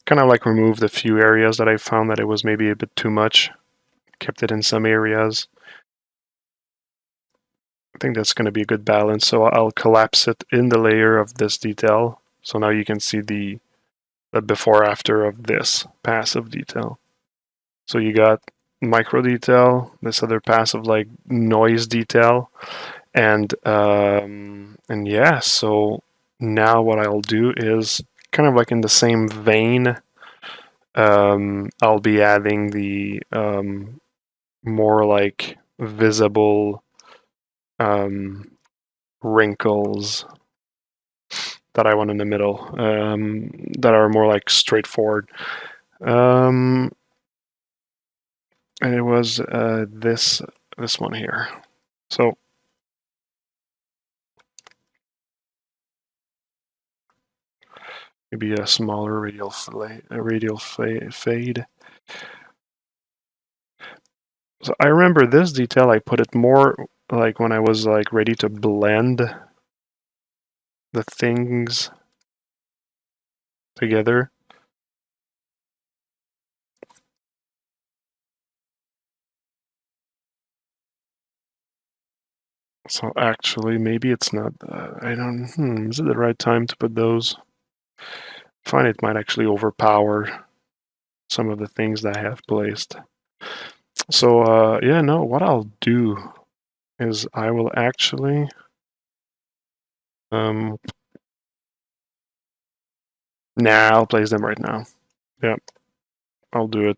kind of like removed a few areas that I found that it was maybe a bit too much. Kept it in some areas. I think that's going to be a good balance. So I'll collapse it in the layer of this detail. So now you can see the before after of this passive detail. So you got micro detail, this other passive like noise detail, and yeah. So now what I'll do is kind of like in the same vein. I'll be adding the more like visible wrinkles that I want in the middle, that are more like straightforward. And it was this one here. So maybe a smaller radial fade. So I remember this detail. I put it more like when I was like ready to blend the things together. So actually, maybe it's not. I don't. Is it the right time to put those? I find it might actually overpower some of the things that I have placed. So yeah, no. What I'll do is I will actually um. Nah, I'll place them right now. Yep, I'll do it.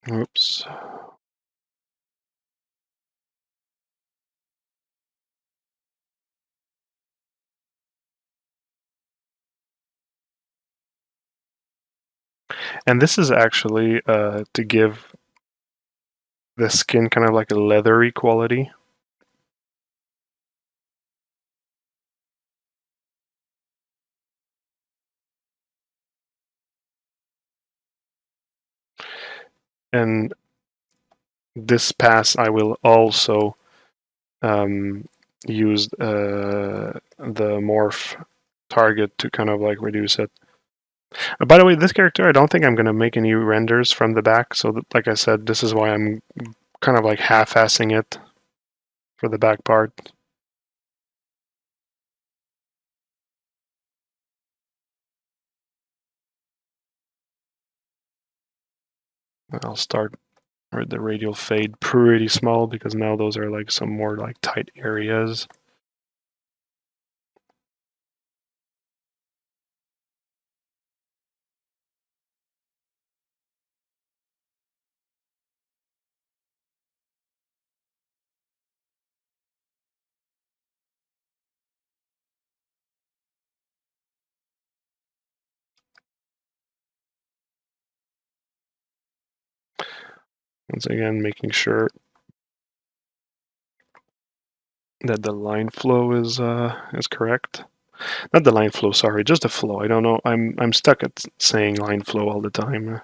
Oops. And this is actually to give the skin kind of like a leathery quality. And this pass I will also use the morph target to kind of like reduce it. By the way, this character, I don't think I'm going to make any renders from the back. So like I said, this is why I'm kind of like half-assing it for the back part. I'll start with the radial fade pretty small because now those are like some more like tight areas. Once again, making sure that the line flow is correct. Not the line flow, sorry, just the flow. I don't know. I'm stuck at saying line flow all the time.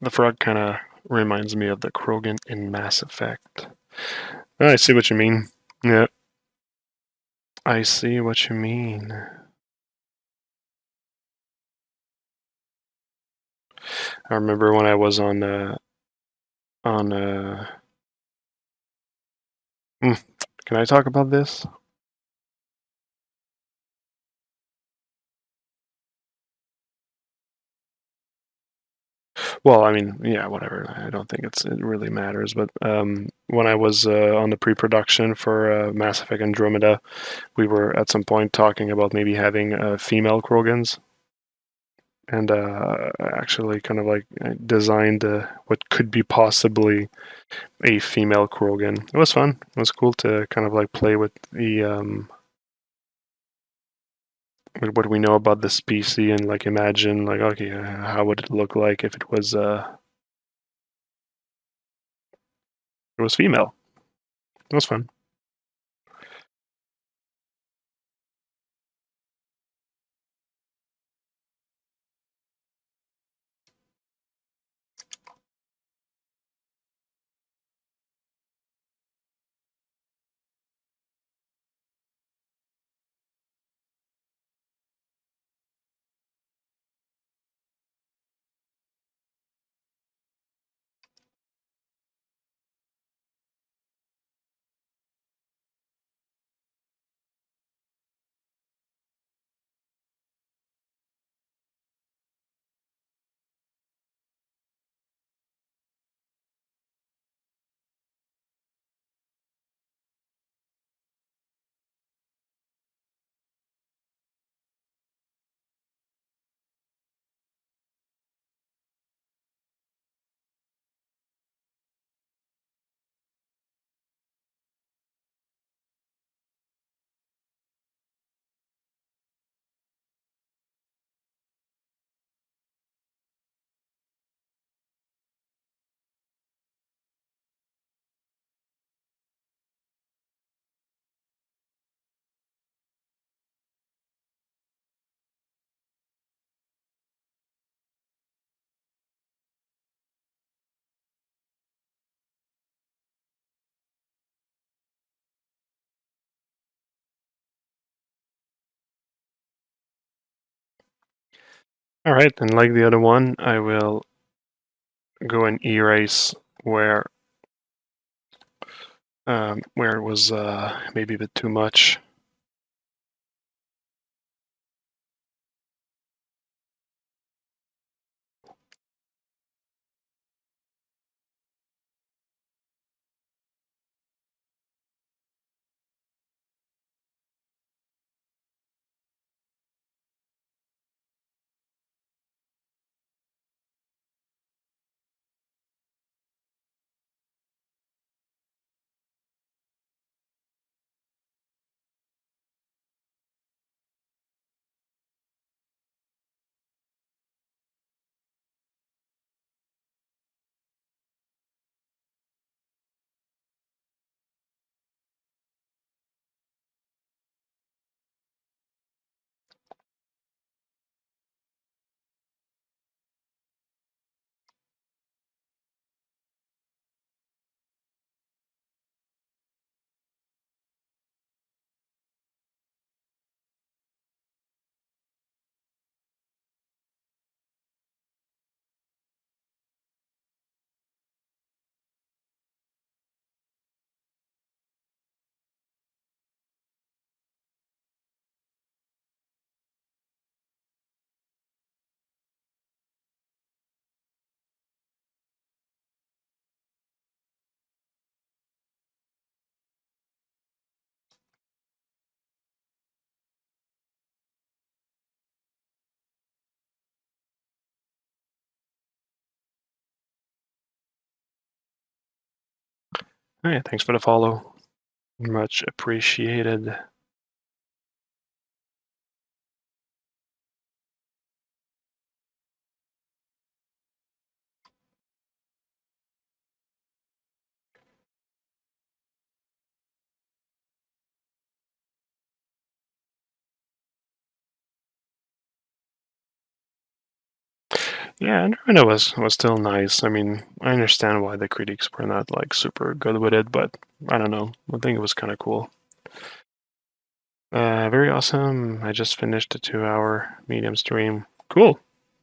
The frog kind of reminds me of the Krogan in Mass Effect. Oh, I see what you mean. Yeah, I see what you mean. I remember when I was on can I talk about this? Well, I mean, yeah, whatever. I don't think it really matters. But when I was on the pre-production for Mass Effect Andromeda, we were at some point talking about maybe having female Krogans, and actually kind of like designed what could be possibly a female Krogan. It was fun. It was cool to kind of like play with the with what we know about the species and like imagine like okay, how would it look like if it was female. It was fun. All right, and like the other one, I will go and erase where it was maybe a bit too much. Hey, thanks for the follow. Much appreciated. Yeah, Andromeda was still nice. I mean, I understand why the critics were not like super good with it, but I don't know. I think it was kind of cool. Very awesome. I just finished a 2-hour medium stream. Cool.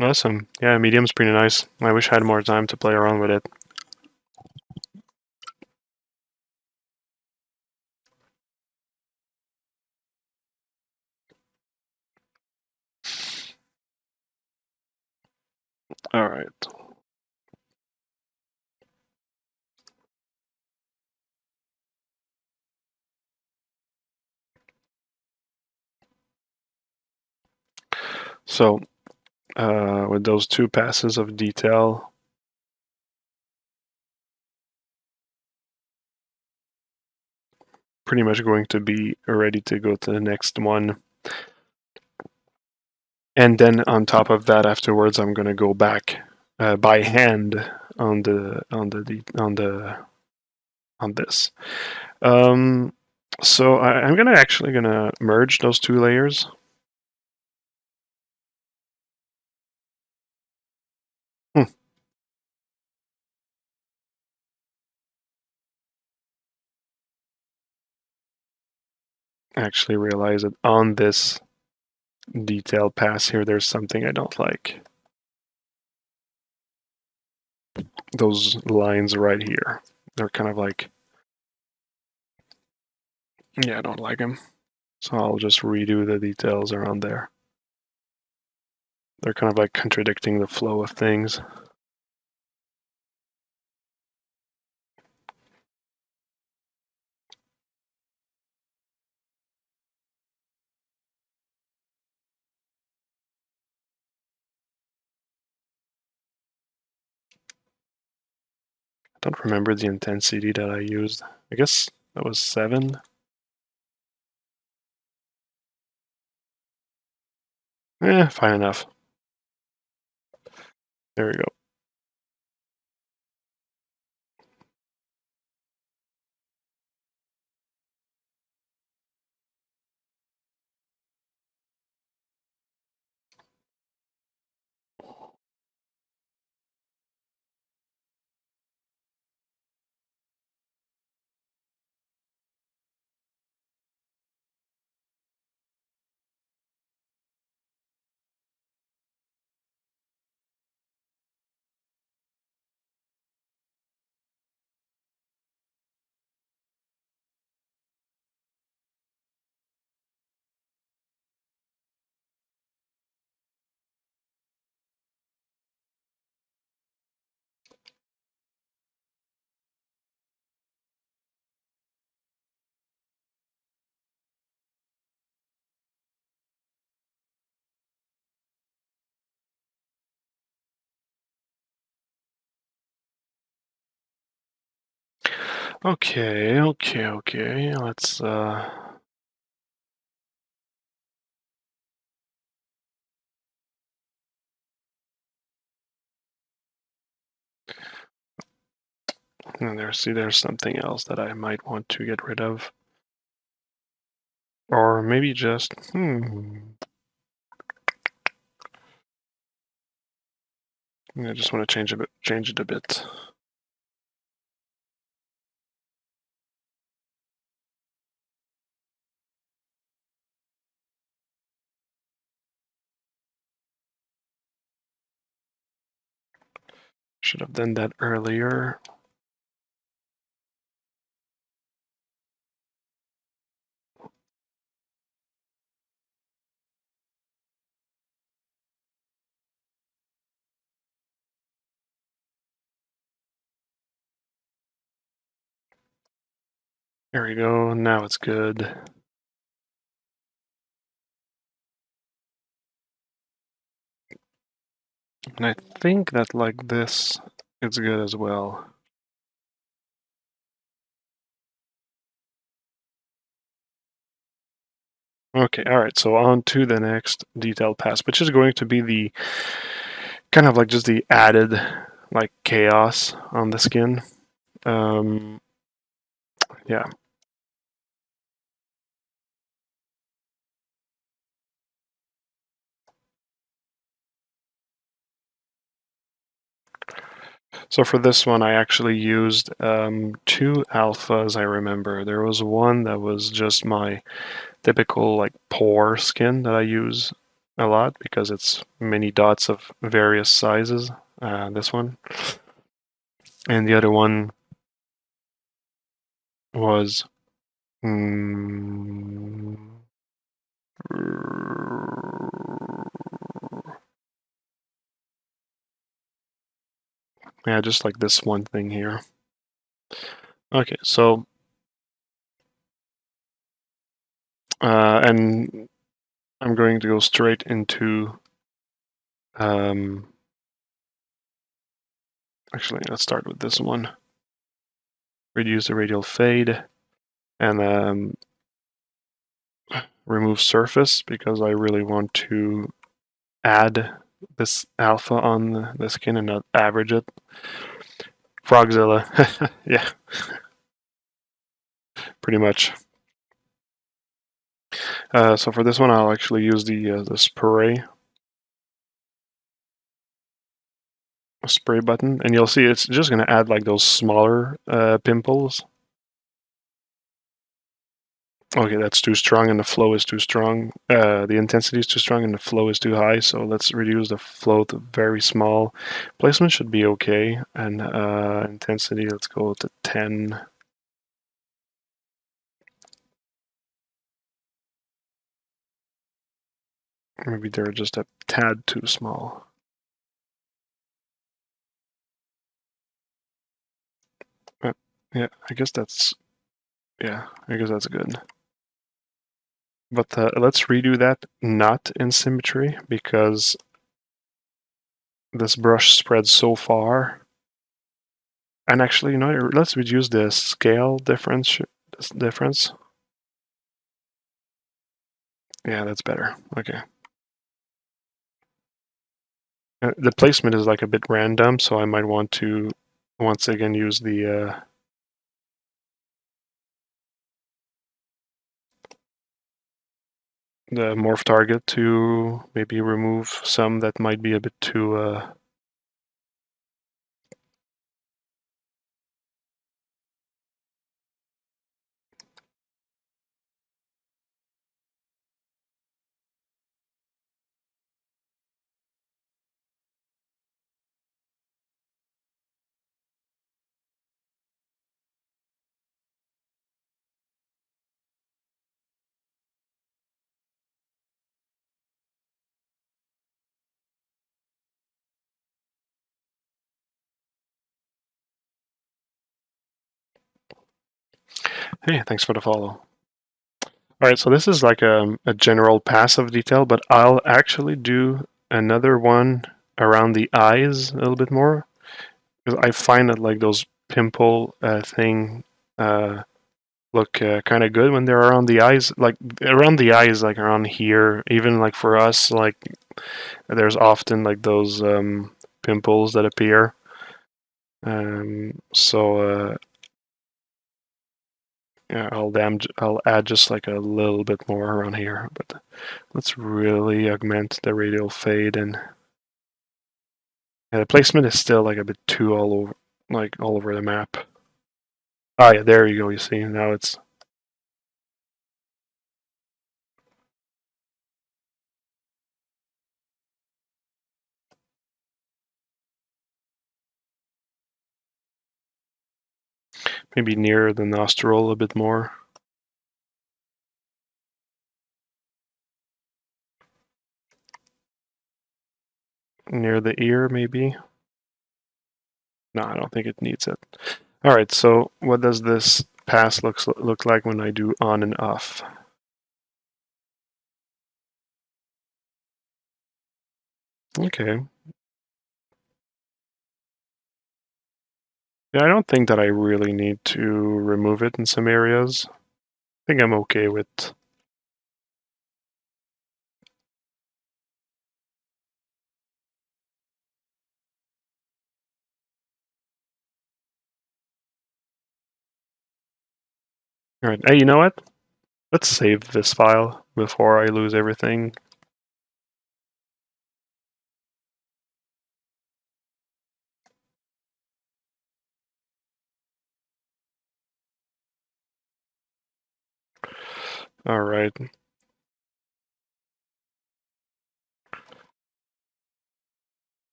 Awesome. Yeah, medium's pretty nice. I wish I had more time to play around with it. All right. So, with those 2 passes of detail, pretty much going to be ready to go to the next one. And then on top of that, afterwards, I'm gonna go back by hand on this. So I'm gonna merge those 2 layers. Hmm. Actually realize that on this detail pass here, there's something I don't like. Those lines right here. They're kind of like, yeah, I don't like them. So I'll just redo the details around there. They're kind of like contradicting the flow of things. I don't remember the intensity that I used. I guess that was 7. Fine enough. There we go. Okay. Let's and there's something else that I might want to get rid of. Or maybe just I just want to change it a bit. Should have done that earlier. There we go. Now it's good. And I think that like this, it's good as well. Okay, all right, so on to the next detail pass, which is going to be the kind of like just the added like chaos on the skin. Yeah. So for this one, I actually used two alphas, I remember. There was one that was just my typical like pore skin that I use a lot because it's many dots of various sizes, this one. And the other one was yeah, just like this one thing here. Okay, so and I'm going to go straight into actually, let's start with this one. Reduce the radial fade and remove surface because I really want to add this alpha on the skin and not average it. Frogzilla, yeah, pretty much. So for this one, I'll actually use the spray button, and you'll see it's just going to add like those smaller pimples. Okay, that's too strong and the flow is too strong. The intensity is too strong and the flow is too high, so let's reduce the flow to very small. Placement should be okay, and intensity, let's go to 10. Maybe they're just a tad too small. Yeah, I guess that's good. But let's redo that not in symmetry because this brush spreads so far. And actually, you know, let's reduce the scale difference. Yeah, that's better. Okay. The placement is like a bit random, so I might want to once again use the morph target to maybe remove some that might be a bit too Hey, thanks for the follow. Alright, so this is like a general passive detail, but I'll actually do another one around the eyes a little bit more. Because I find that like those pimple thing look kind of good when they're around the eyes. Like around the eyes, like around here, even like for us, like there's often like those pimples that appear. So yeah, I'll add just like a little bit more around here, but let's really augment the radial fade and the placement is still like a bit too all over the map. Ah, yeah, there you go. You see now it's maybe near the nostril a bit more. Near the ear, maybe. No, I don't think it needs it. All right, so what does this pass look like when I do on and off? Okay. Yeah, I don't think that I really need to remove it in some areas. I think I'm okay with All right. Hey, you know what? Let's save this file before I lose everything. All right.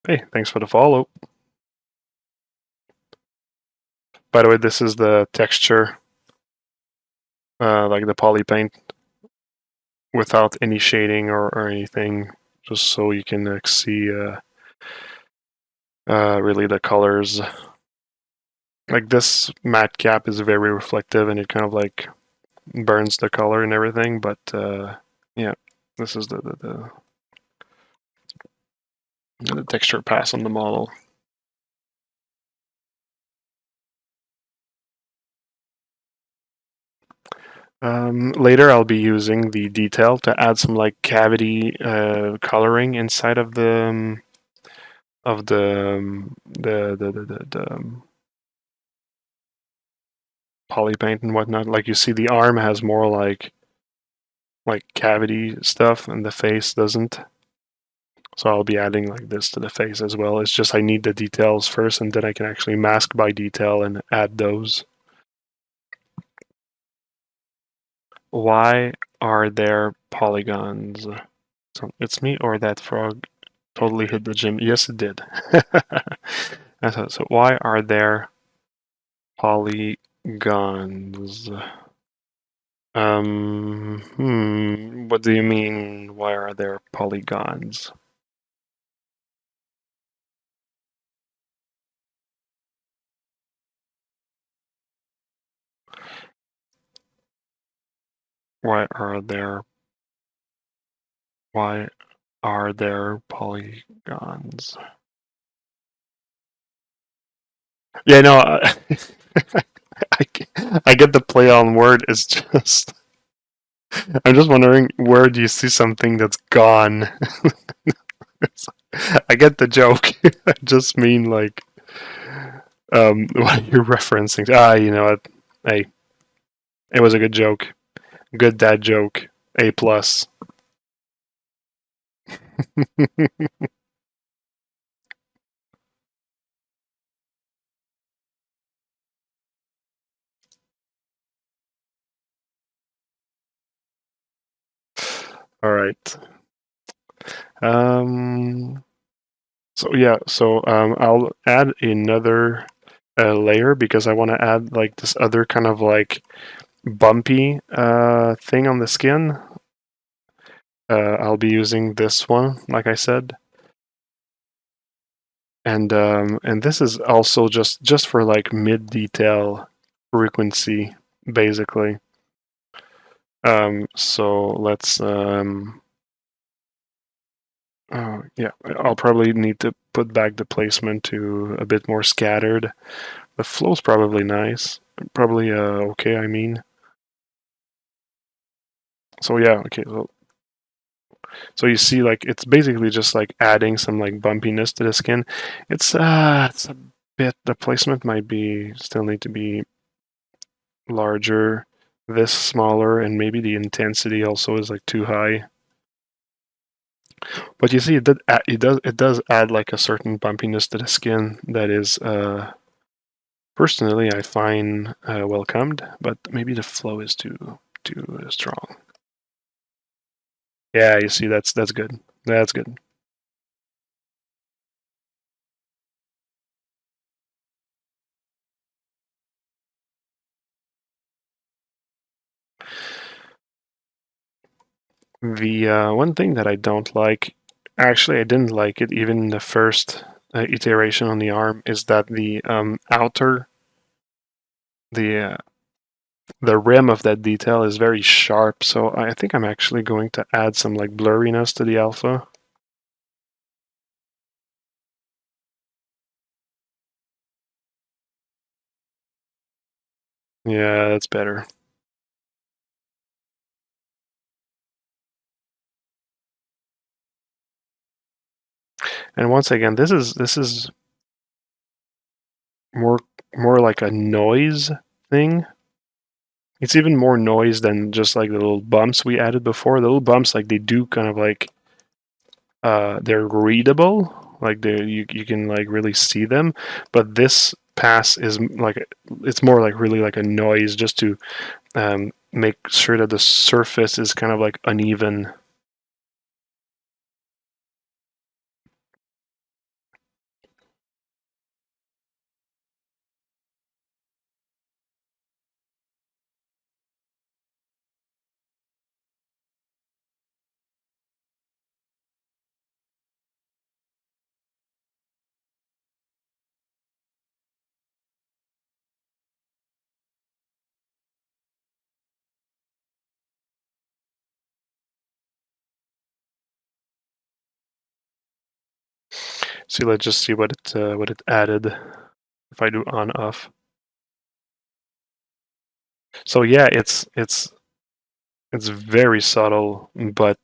Hey, thanks for the follow. By the way, this is the texture, like the poly paint, without any shading or anything, just so you can see really the colors. Like this matte cap is very reflective and it kind of like burns the color and everything, but yeah, this is the texture pass on the model. Later I'll be using the detail to add some like cavity coloring inside of the poly paint and whatnot. Like you see, the arm has more like cavity stuff, and the face doesn't. So I'll be adding like this to the face as well. It's just I need the details first, and then I can actually mask by detail and add those. Why are there polygons? So it's me or that frog totally hit the gym? Yes, it did. So why are there polygons? What do you mean? Why are there polygons? Why are there polygons? Yeah, no, I get the play on word. It's just I'm just wondering, where do you see something that's gone? I get the joke. I just mean like what you're referencing. You know what? Hey, it was a good joke. Good dad joke. A plus. All right. So yeah, I'll add another layer because I want to add like this other kind of like bumpy thing on the skin. I'll be using this one, like I said, and this is also just for like mid detail frequency, basically. So let's yeah, I'll probably need to put back the placement to a bit more scattered. The flow's probably nice. Probably okay, I mean. So yeah, okay. So you see, like, it's basically just like adding some like bumpiness to the skin. It's a bit, the placement might be still need to be larger, this smaller, and maybe the intensity also is like too high. But you see, it does add like a certain bumpiness to the skin that is personally I find welcomed, but maybe the flow is too strong. Yeah, you see, that's good. That's good. The one thing that I don't like, actually, I didn't like it even in the first iteration on the arm, is that the outer, the uh, the rim of that detail is very sharp. So I think I'm actually going to add some like blurriness to the alpha. Yeah, that's better. And once again, this is more like a noise thing. It's even more noise than just like the little bumps we added before. The little bumps, like they do kind of like they're readable, like you can like really see them, but this pass is like it's more like really like a noise just to make sure that the surface is kind of like uneven. So let's just see what it added if I do on off. So yeah, it's very subtle, but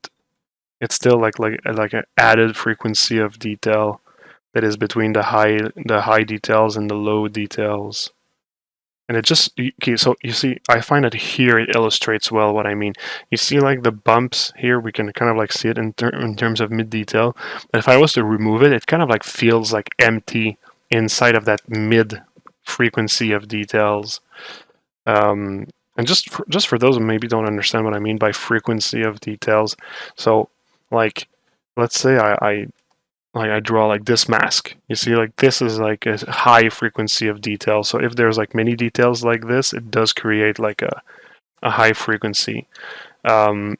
it's still like an added frequency of detail that is between the high details and the low details. And it just okay. So you see, I find that here it illustrates well what I mean. You see, like the bumps here, we can kind of like see it in terms of mid detail. But if I was to remove it, it kind of like feels like empty inside of that mid frequency of details. And just for those who maybe don't understand what I mean by frequency of details, so like let's say I draw like this mask. You see, like this is like a high frequency of detail. So if there's like many details like this, it does create like a high frequency. Um,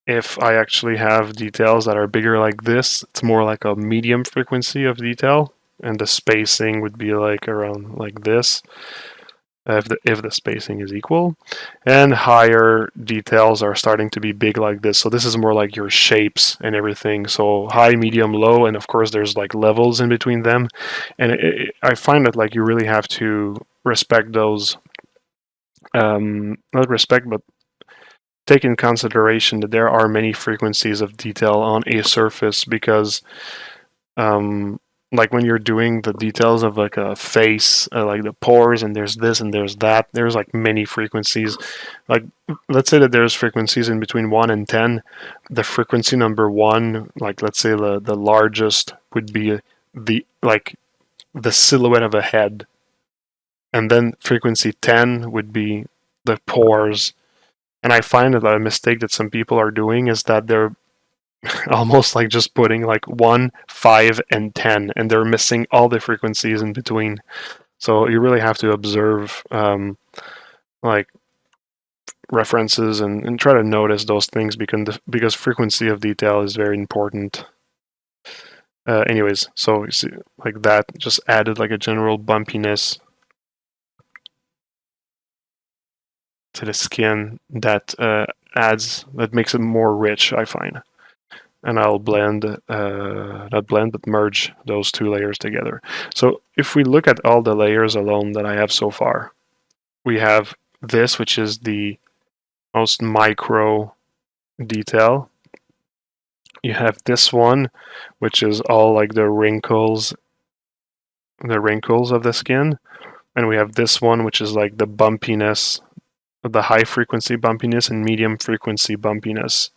if I actually have details that are bigger like this, it's more like a medium frequency of detail, and the spacing would be like around like this if the spacing is equal, and higher details are starting to be big like this. So this is more like your shapes and everything. So high, medium, low, and of course there's like levels in between them. And I find that like you really have to respect those, not respect, but take in consideration that there are many frequencies of detail on a surface because um, like when you're doing the details of like a face, like the pores, and there's this and there's that, there's like many frequencies. Like let's say that there's frequencies in between 1 and 10. The frequency number 1, like let's say the largest would be the like the silhouette of a head, and then frequency 10 would be the pores. And I find that a mistake that some people are doing is that they're almost like just putting like 1, 5, and 10, and they're missing all the frequencies in between. So you really have to observe like references and try to notice those things because frequency of detail is very important. Anyways, so you see, like that just added like a general bumpiness to the skin that that makes it more rich, I find. And I'll blend, not blend, but merge those two layers together. So if we look at all the layers alone that I have so far, we have this, which is the most micro detail. You have this one, which is all like the wrinkles of the skin. And we have this one, which is like the bumpiness, the high frequency bumpiness and medium frequency bumpiness.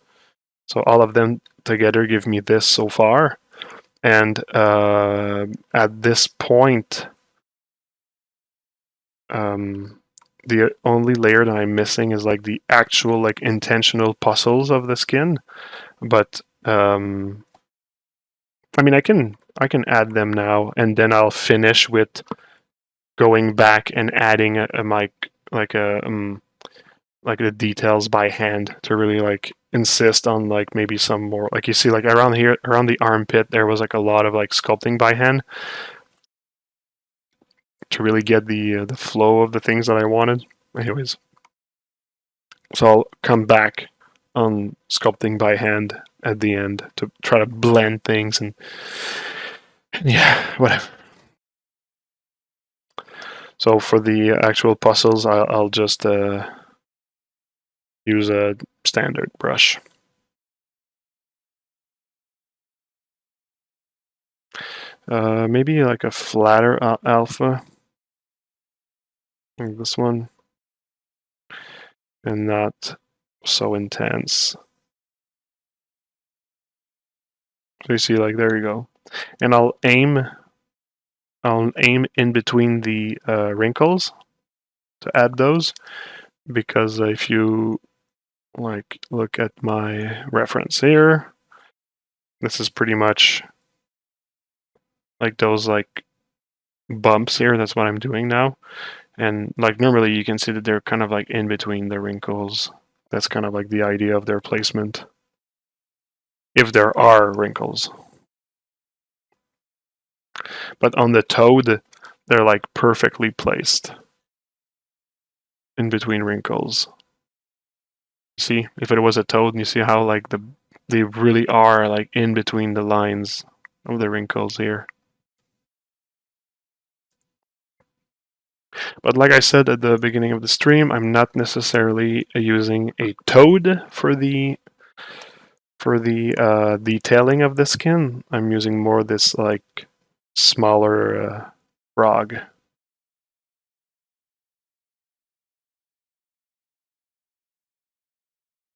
So all of them together give me this so far. And at this point, the only layer that I'm missing is like the actual like intentional puzzles of the skin. But I mean, I can add them now, and then I'll finish with going back and adding a mic like the details by hand to really like insist on like maybe some more, like you see like around here around the armpit there was like a lot of like sculpting by hand to really get the flow of the things that I wanted. Anyways, so I'll come back on sculpting by hand at the end to try to blend things and yeah, whatever. So for the actual puzzles, I'll just use a standard brush. Maybe like a flatter alpha, like this one. and not so intense. So you see, like, there you go. And I'll aim in between the wrinkles to add those, because if you like look at my reference here, this is pretty much like those like bumps here. That's what I'm doing now. And like normally you can see that they're kind of like in between the wrinkles. That's kind of like the idea of their placement, if there are wrinkles. But on the toad, they're like perfectly placed in between wrinkles. See, if it was a toad, and you see how like they really are like in between the lines of the wrinkles here. But like I said at the beginning of the stream, I'm not necessarily using a toad for the detailing of the skin. I'm using more this like smaller frog.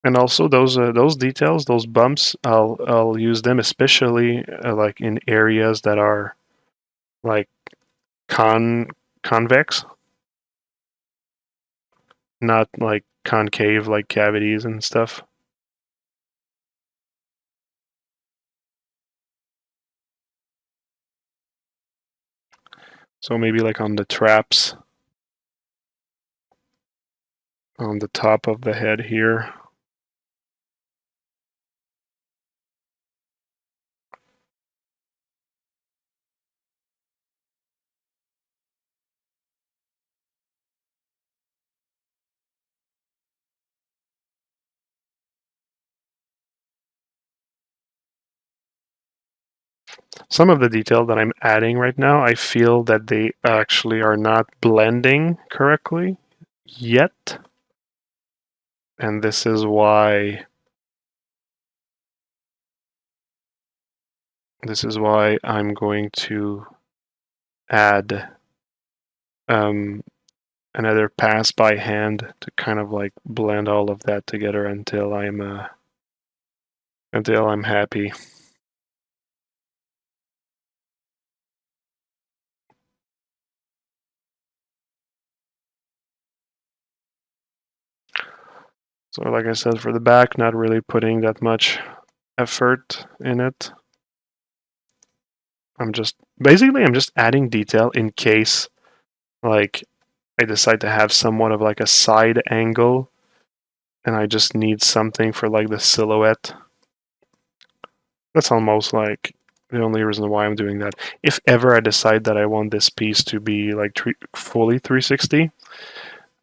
And also those details, those bumps, I'll use them especially like in areas that are like convex, not like concave, like cavities and stuff. So maybe like on the traps, on the top of the head here. Some of the detail that I'm adding right now, I feel that they actually are not blending correctly yet. And this is why I'm going to add another pass by hand to kind of like blend all of that together until I'm happy. So like I said, for the back, not really putting that much effort in it. I'm just adding detail in case like I decide to have somewhat of like a side angle and I just need something for like the silhouette. That's almost like the only reason why I'm doing that. If ever I decide that I want this piece to be like fully 360,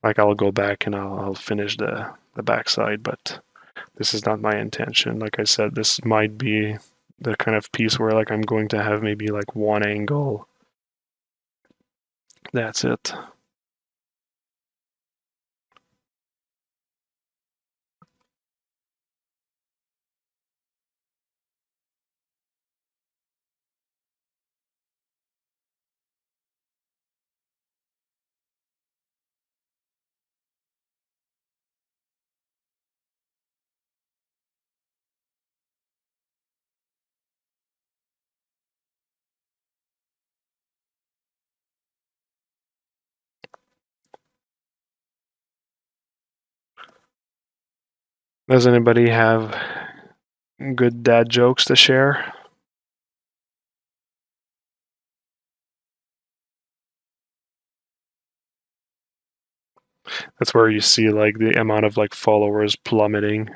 like I'll go back and I'll finish the backside, but this is not my intention. Like I said, this might be the kind of piece where like I'm going to have maybe like one angle. That's it. Does anybody have good dad jokes to share? That's where you see like the amount of like followers plummeting.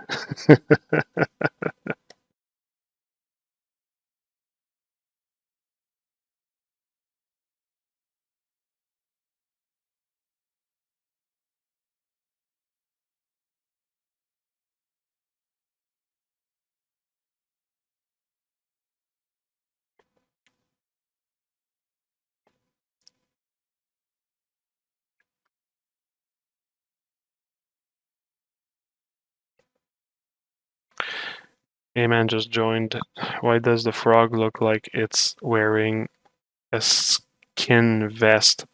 Hey man just joined. Why does the frog look like it's wearing a skin vest?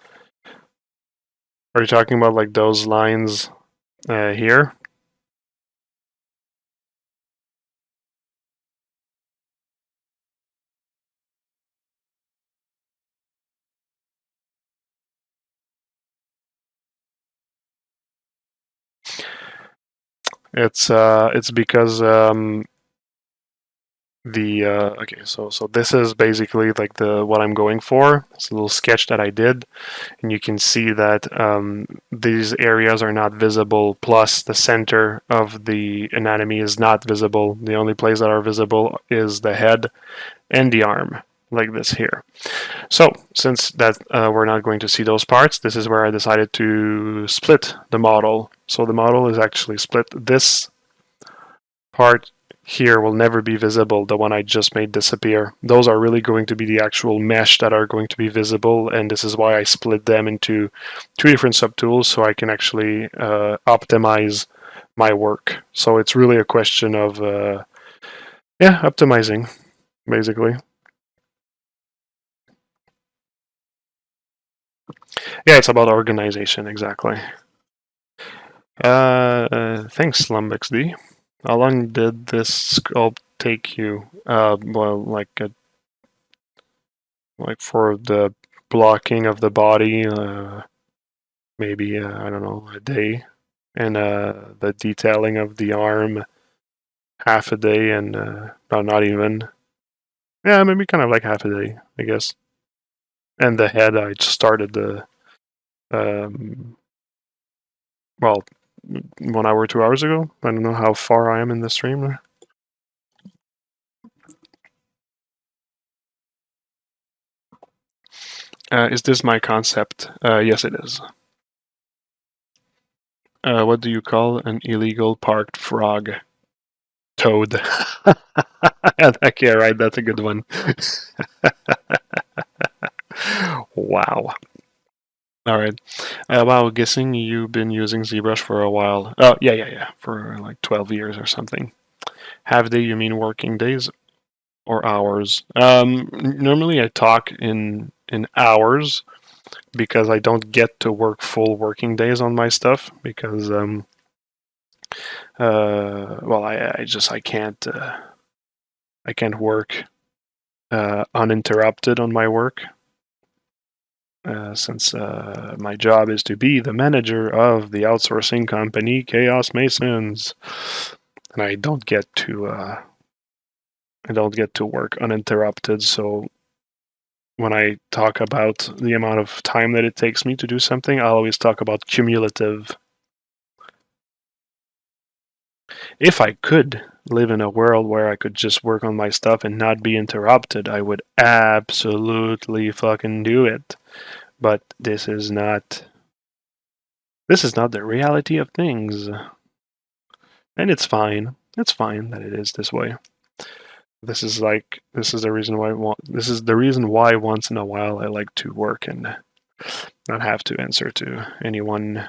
Are you talking about like those lines here. It's because okay, so this is basically like the what I'm going for. It's a little sketch that I did, and you can see that these areas are not visible, plus the center of the anatomy is not visible. The only place that are visible is the head and the arm, like this here. So since that we're not going to see those parts, this is where I decided to split the model. So the model is actually split. This part here will never be visible, the one I just made disappear. Those are really going to be the actual mesh that are going to be visible, and this is why I split them into two different subtools so I can actually optimize my work. So it's really a question of optimizing, basically. Yeah, it's about organization, exactly. Thanks, SlumXD. How long did this sculpt take you? Well, like for the blocking of the body, maybe I don't know, a day, and the detailing of the arm, half a day, and no, not even. Yeah, maybe kind of like half a day, I guess. And the head, I just started the um, well, 1 hour, 2 hours ago. I don't know how far I am in the stream. Is this my concept? Yes, it is. What do you call an illegal parked frog? Toad. Okay, right, that's a good one. Wow. All right. Wow, guessing you've been using ZBrush for a while. Oh, yeah. For like 12 years or something. Half day, you mean working days or hours? Normally I talk in hours because I don't get to work full working days on my stuff because well, I can't work uninterrupted on my work. Since my job is to be the manager of the outsourcing company Chaos Masons, and I don't get to work uninterrupted. So when I talk about the amount of time that it takes me to do something, I'll always talk about cumulative. If I could live in a world where I could just work on my stuff and not be interrupted, I would absolutely fucking do it. But this is not the reality of things. And it's fine. It's fine that it is this way. This is the reason why once in a while I like to work and not have to answer to anyone.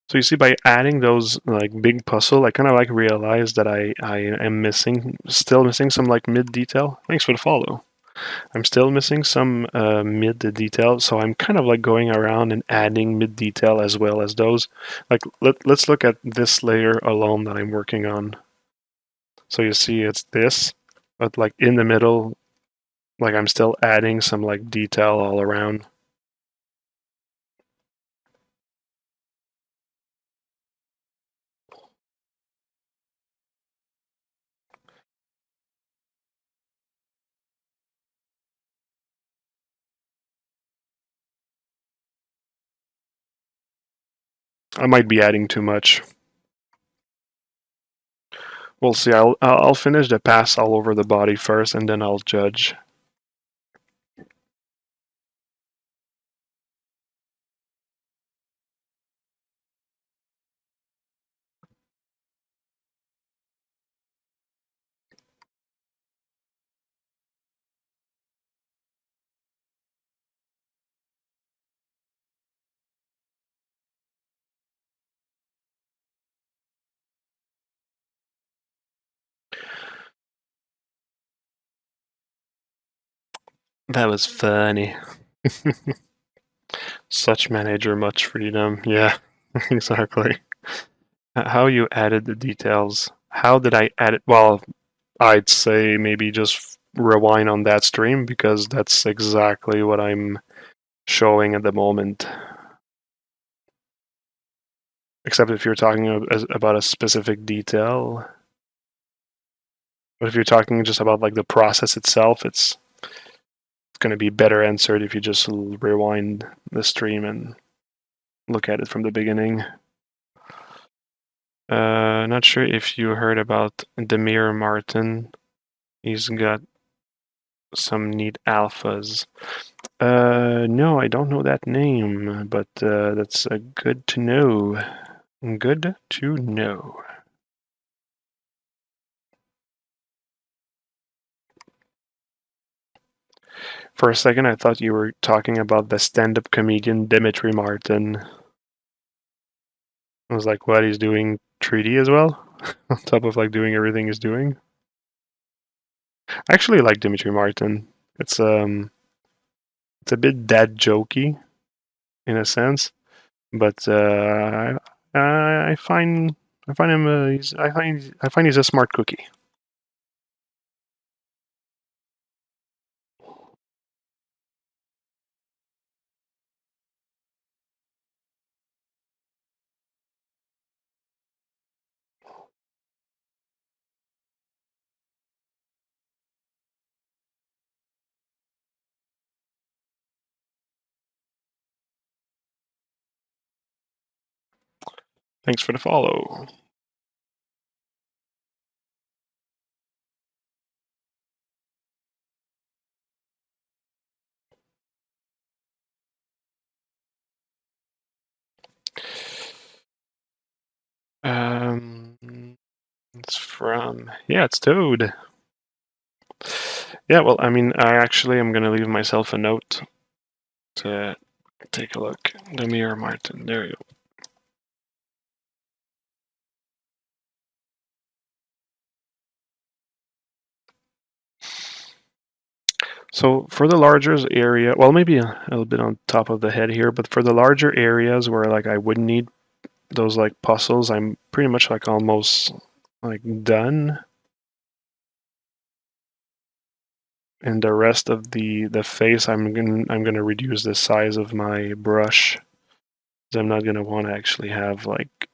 So you see, by adding those like big puzzle, I kind of like realized that I am still missing some like mid detail. Thanks for the follow. I'm still missing some mid detail, so I'm kind of like going around and adding mid detail as well as those. Like let's look at this layer alone that I'm working on. So you see, it's this, but like in the middle, like I'm still adding some like detail all around. I might be adding too much. We'll see. I'll finish the pass all over the body first, and then I'll judge. That was funny. Such manager, much freedom. Yeah, exactly. How you added the details. How did I add it? Well, I'd say maybe just rewind on that stream because that's exactly what I'm showing at the moment. Except if you're talking about a specific detail. But if you're talking just about like the process itself, it's going to be better answered if you just rewind the stream and look at it from the beginning. Not sure if you heard about Demir Martin. He's got some neat alphas. No, I don't know that name, but that's good to know. Good to know. For a second, I thought you were talking about the stand-up comedian Dimitri Martin. I was like, what, he's doing 3D as well? On top of like doing everything he's doing? I actually like Dimitri Martin. It's a bit dad jokey in a sense, but I find him I find he's a smart cookie. Thanks for the follow. It's from it's Toad. Yeah, well, I mean, I actually am gonna leave myself a note to take a look. Demir Martin. There you go. So for the larger area, well, maybe a little bit on top of the head here, but for the larger areas where like I wouldn't need those like puzzles, I'm pretty much like almost like done. And the rest of the face, I'm gonna reduce the size of my brush. I'm not gonna want to actually have like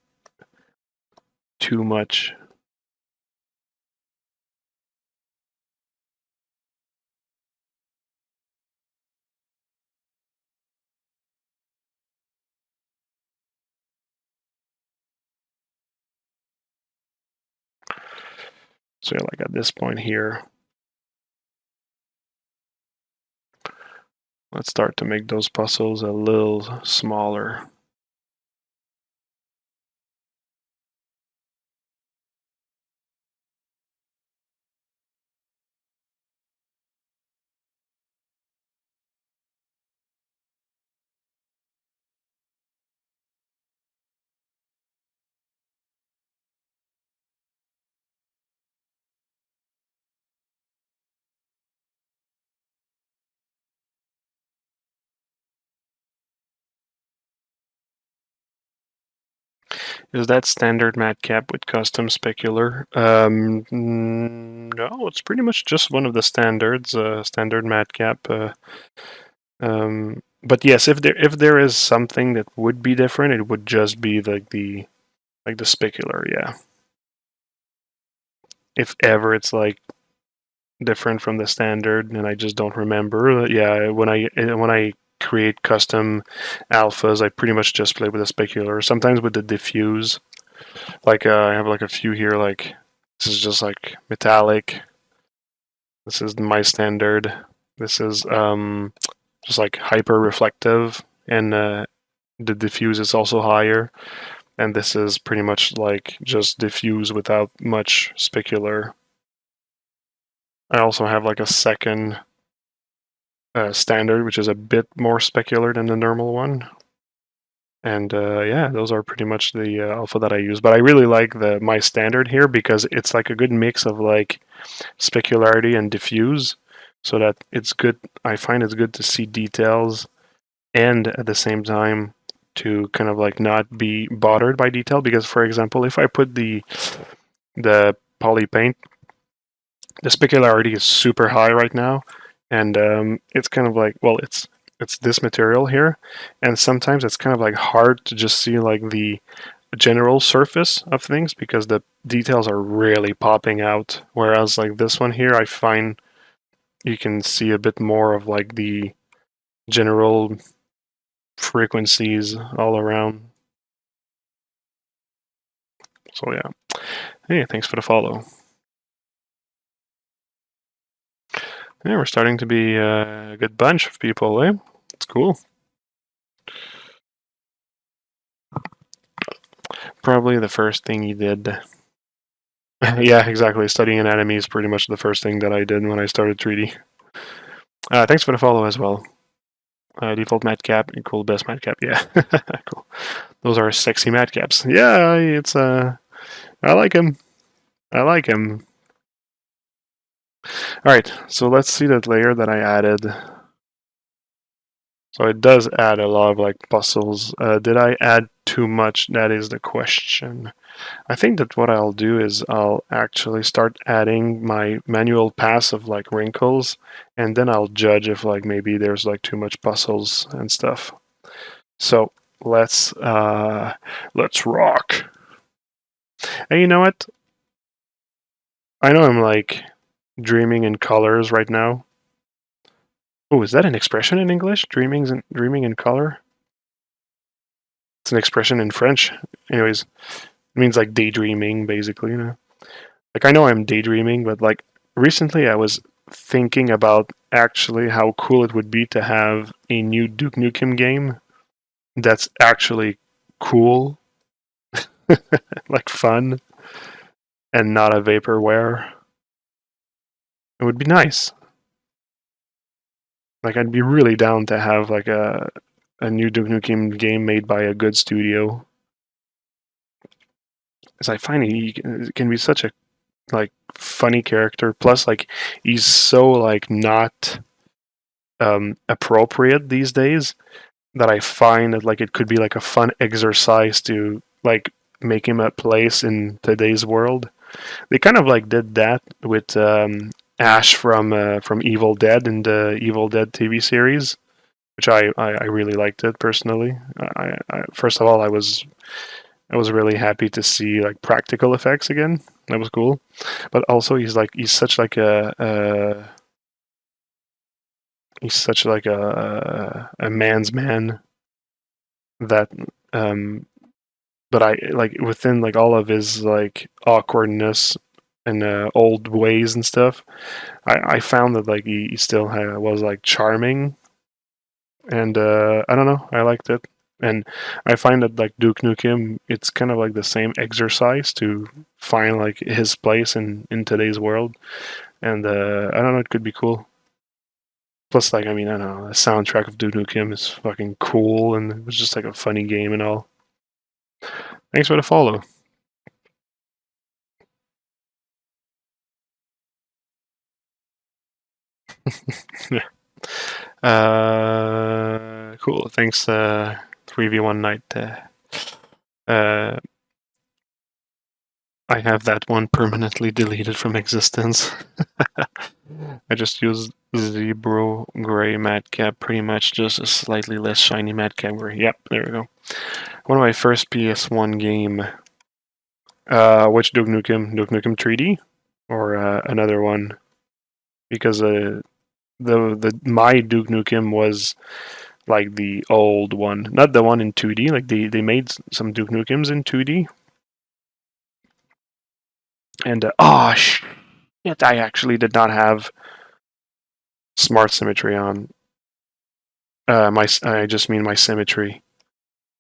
too much. So yeah, like at this point here, let's start to make those puzzles a little smaller. Is that standard matcap with custom specular? No, it's pretty much just one of the standards, standard matcap. But yes, if there is something that would be different, it would just be like the specular, yeah. If ever it's like different from the standard, and I just don't remember. Yeah, when I create custom alphas, I pretty much just play with the specular. Sometimes with the diffuse. Like I have like a few here. Like this is just like metallic. This is my standard. This is just like hyper reflective, and the diffuse is also higher. And this is pretty much like just diffuse without much specular. I also have like a second standard, which is a bit more specular than the normal one. And yeah, those are pretty much the alpha that I use. But I really like my standard here because it's like a good mix of like specularity and diffuse. so that it's good. I find it's good to see details and at the same time to kind of like not be bothered by detail, because for example, if I put the poly paint, the specularity is super high right now, and it's kind of like, well, it's this material here, and sometimes it's kind of like hard to just see like the general surface of things because the details are really popping out, whereas like this one here, I find you can see a bit more of like the general frequencies all around. So yeah. Hey, thanks for the follow. Yeah, we're starting to be a good bunch of people, eh? It's cool. Probably the first thing you did. Yeah, exactly. Studying anatomy is pretty much the first thing that I did when I started 3D. Thanks for the follow as well. Default matcap equal best matcap. Yeah, cool. Those are sexy matcaps. Yeah, it's I like him. I like him. All right, so let's see that layer that I added. So it does add a lot of like puzzles. Did I add too much? That is the question. I think that what I'll do is I'll actually start adding my manual pass of like wrinkles, and then I'll judge if like maybe there's like too much puzzles and stuff. So let's rock. And you know what? I know I'm like dreaming in colors right now. Oh, is that an expression in English? Dreaming in color? It's an expression in French. Anyways, it means like daydreaming, basically, you know. Like I know I'm daydreaming, but like recently I was thinking about actually how cool it would be to have a new Duke Nukem game that's actually cool, like fun, and not a vaporware. It would be nice. Like I'd be really down to have like a new Duke Nukem game made by a good studio. Because I find he can be such a like funny character. Plus, like he's so like not appropriate these days that I find that like it could be like a fun exercise to like make him a place in today's world. They kind of like did that with Ash from Evil Dead in the Evil Dead TV series, which I really liked it personally. First of all, I was really happy to see like practical effects again. That was cool, but also he's such like a man's man that but I like within like all of his like awkwardness and old ways and stuff, I found that like he still was like charming, and I don't know, I liked it. And I find that like Duke Nukem, it's kind of like the same exercise to find like his place in today's world, and I don't know, it could be cool. Plus, like I mean, I don't know, the soundtrack of Duke Nukem is fucking cool, and it was just like a funny game and all. Thanks for the follow. Yeah. Cool. Thanks, 3v1 night. Uh, I have that one permanently deleted from existence. I just use Zebra Gray matte cap, pretty much just a slightly less shiny matte cap gray. Yep, there we go. One of my first PS1 game. Which Duke Nukem? Duke Nukem 3D? Or another one? Because my Duke Nukem was like the old one, not the one in 2D. Like they made some Duke Nukems in 2D, and oh shit, I actually did not have smart symmetry on. I just mean my symmetry.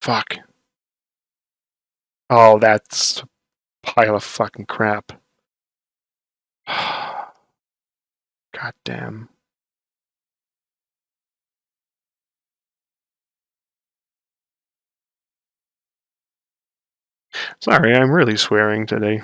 Fuck. Oh, that's a pile of fucking crap. God damn. Sorry, I'm really swearing today.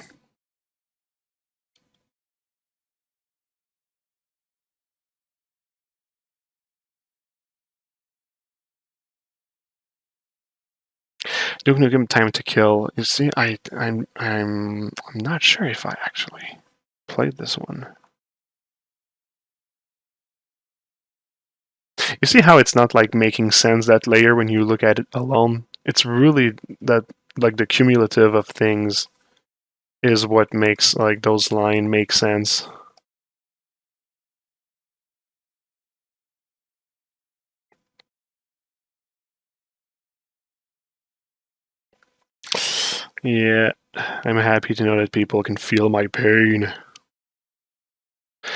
Duke Nukem Time to Kill. You see, I'm not sure if I actually played this one. You see how it's not like making sense, that layer, when you look at it alone? It's really that, like, the cumulative of things is what makes like those lines make sense. Yeah, I'm happy to know that people can feel my pain.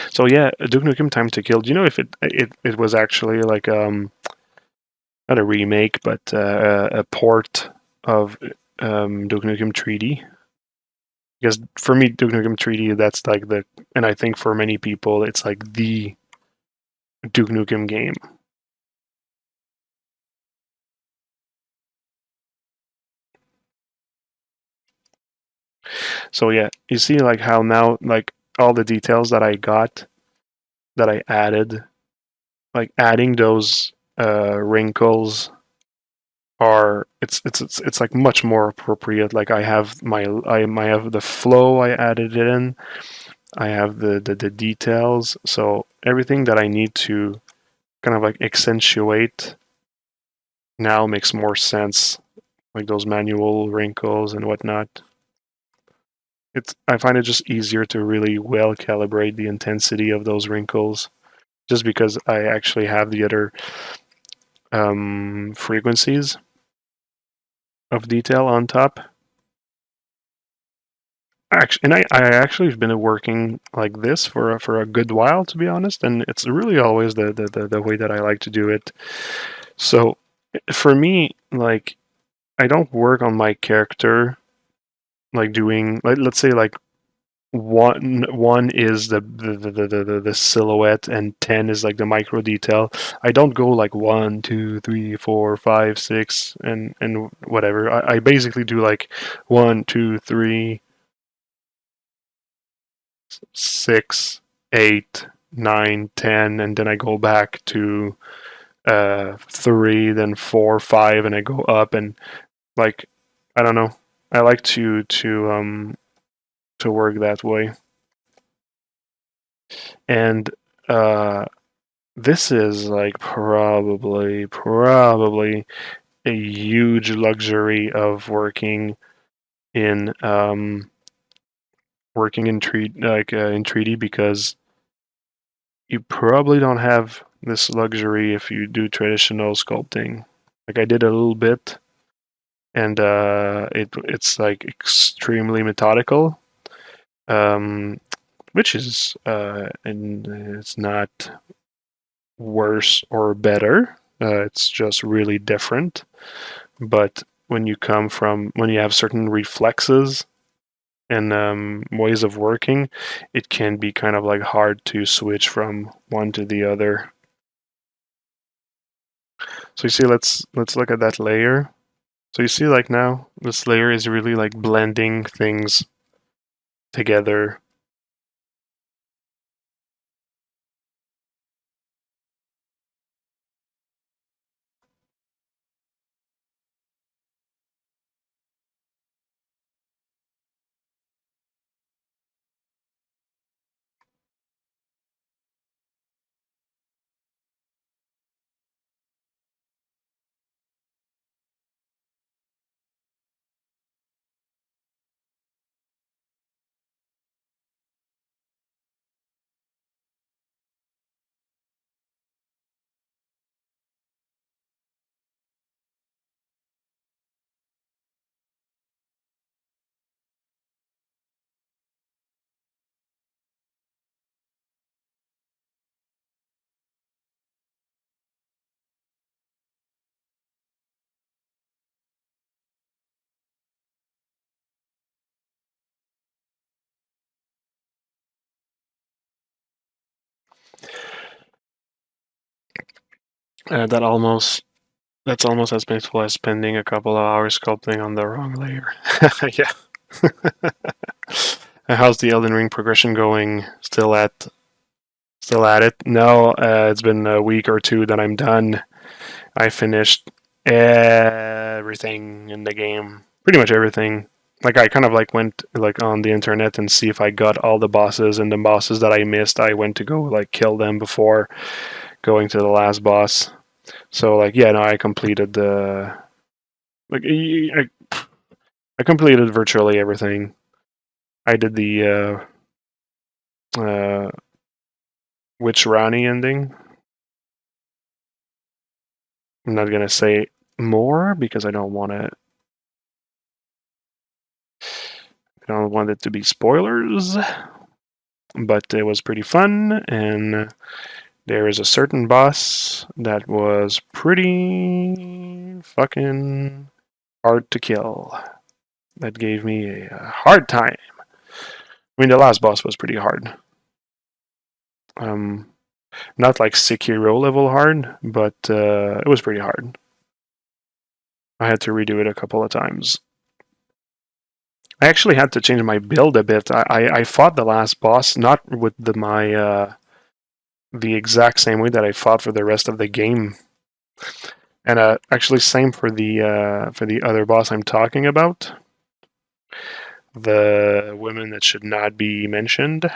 So yeah, Duke Nukem Time to Kill. Do you know if it was actually like not a remake, but a port of Duke Nukem 3D? Because for me, Duke Nukem 3D, that's like and I think for many people, it's like the Duke Nukem game. So yeah, you see like how now, like, all the details that I got, that I added, like adding those wrinkles are, it's like much more appropriate. Like I have I have the flow, I added it in. I have the details. So everything that I need to kind of like accentuate now makes more sense. Like those manual wrinkles and whatnot. I find it just easier to really well calibrate the intensity of those wrinkles, just because I actually have the other frequencies of detail on top. I actually have been working like this for a good while, to be honest, and it's really always the way that I like to do it. So for me, like, I don't work on my character like doing, like, let's say like one is the silhouette and 10 is like the micro detail. I don't go like 1, 2, 3, 4, 5, 6 and whatever. I basically do like 1, 2, 3, 6, 8, 9, 10, and then I go back to 3, then 4, 5, and I go up, and like, I don't know. I like to work that way. And this is like probably a huge luxury of working in 3D, because you probably don't have this luxury if you do traditional sculpting. Like I did a little bit, and it's like extremely methodical, which is and it's not worse or better. It's just really different. But when you have certain reflexes and ways of working, it can be kind of like hard to switch from one to the other. So you see, let's look at that layer. So you see, like, now this layer is really like blending things together. That's almost as painful as spending a couple of hours sculpting on the wrong layer. Yeah. How's the Elden Ring progression going? Still at it? No, it's been a week or two that I'm done. I finished everything in the game. Pretty much everything. Like I kind of like went like on the internet and see if I got all the bosses, and the bosses that I missed, I went to go like kill them before going to the last boss. So like yeah, no, I completed the like I completed virtually everything. I did the Witch Rani ending. I'm not gonna say more because I don't want to. I don't want it to be spoilers, but it was pretty fun, and there is a certain boss that was pretty fucking hard to kill. That gave me a hard time. I mean, the last boss was pretty hard. Not like Sekiro level hard, but it was pretty hard. I had to redo it a couple of times. I actually had to change my build a bit. I fought the last boss not with the exact same way that I fought for the rest of the game, and actually same for the other boss I'm talking about, the women that should not be mentioned.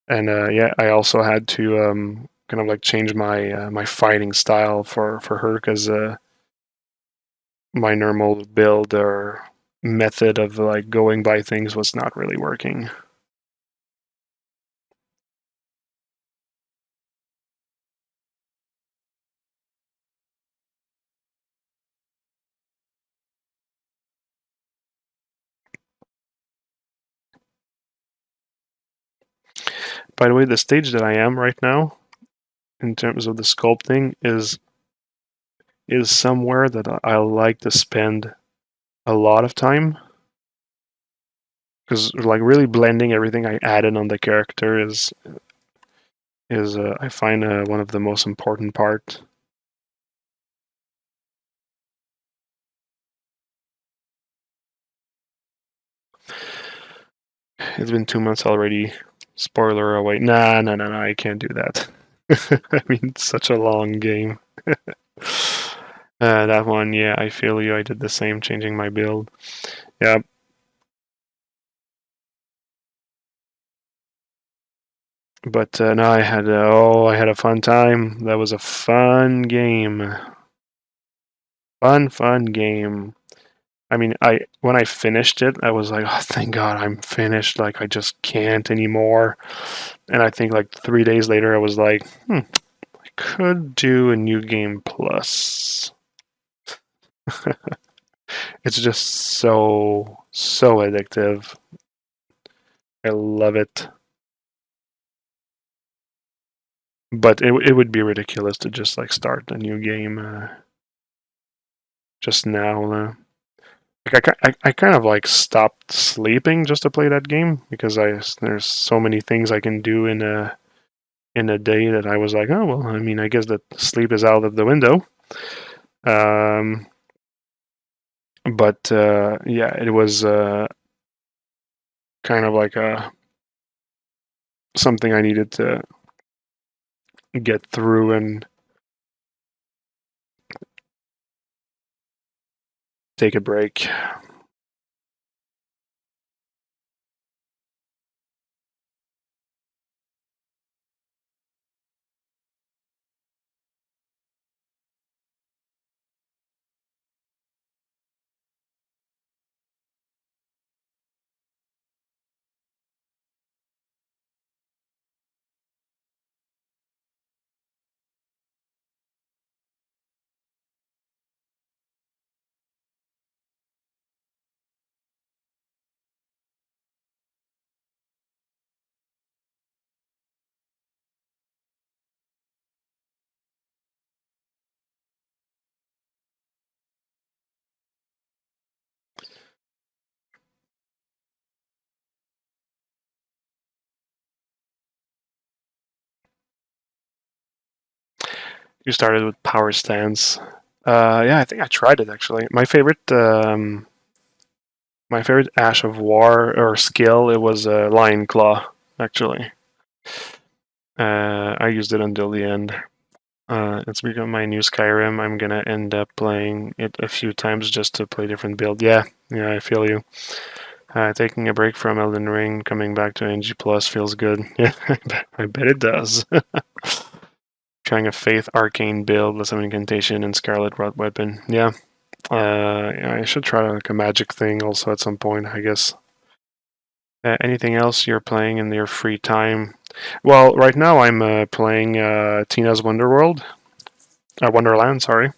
And yeah, I also had to kind of like change my my fighting style for her because my normal build or method of like going by things was not really working. By the way, the stage that I am right now, in terms of the sculpting, is somewhere that I like to spend a lot of time, because like really blending everything I added on the character is I find one of the most important part. It's been 2 months already. Spoiler away. Nah, I can't do that. I mean, it's such a long game. That one, yeah, I feel you. I did the same, changing my build. Yeah. But no, I had a fun time. That was a fun game. Fun game. I mean, I when I finished it, I was like, oh, thank God I'm finished. Like, I just can't anymore. And I think like 3 days later, I was like, I could do a new game plus. It's just so addictive. I love it. But it would be ridiculous to just like start a new game just now. Like I kind of like stopped sleeping just to play that game because there's so many things I can do in a day that I was like, oh well, I mean, I guess that sleep is out of the window. But yeah, it was kind of like something I needed to get through and take a break. You started with power stance. Yeah, I think I tried it actually. My favorite Ash of War or skill, it was Lion Claw actually. I used it until the end. It's become my new Skyrim. I'm gonna end up playing it a few times just to play different build. Yeah, I feel you. Taking a break from Elden Ring, coming back to NG Plus feels good. Yeah, I bet it does. Trying a Faith Arcane build with some incantation and Scarlet Rot weapon. Yeah. I should try like a magic thing also at some point, I guess. Anything else you're playing in your free time? Well, right now I'm playing Tina's Wonderworld. Wonderland, sorry.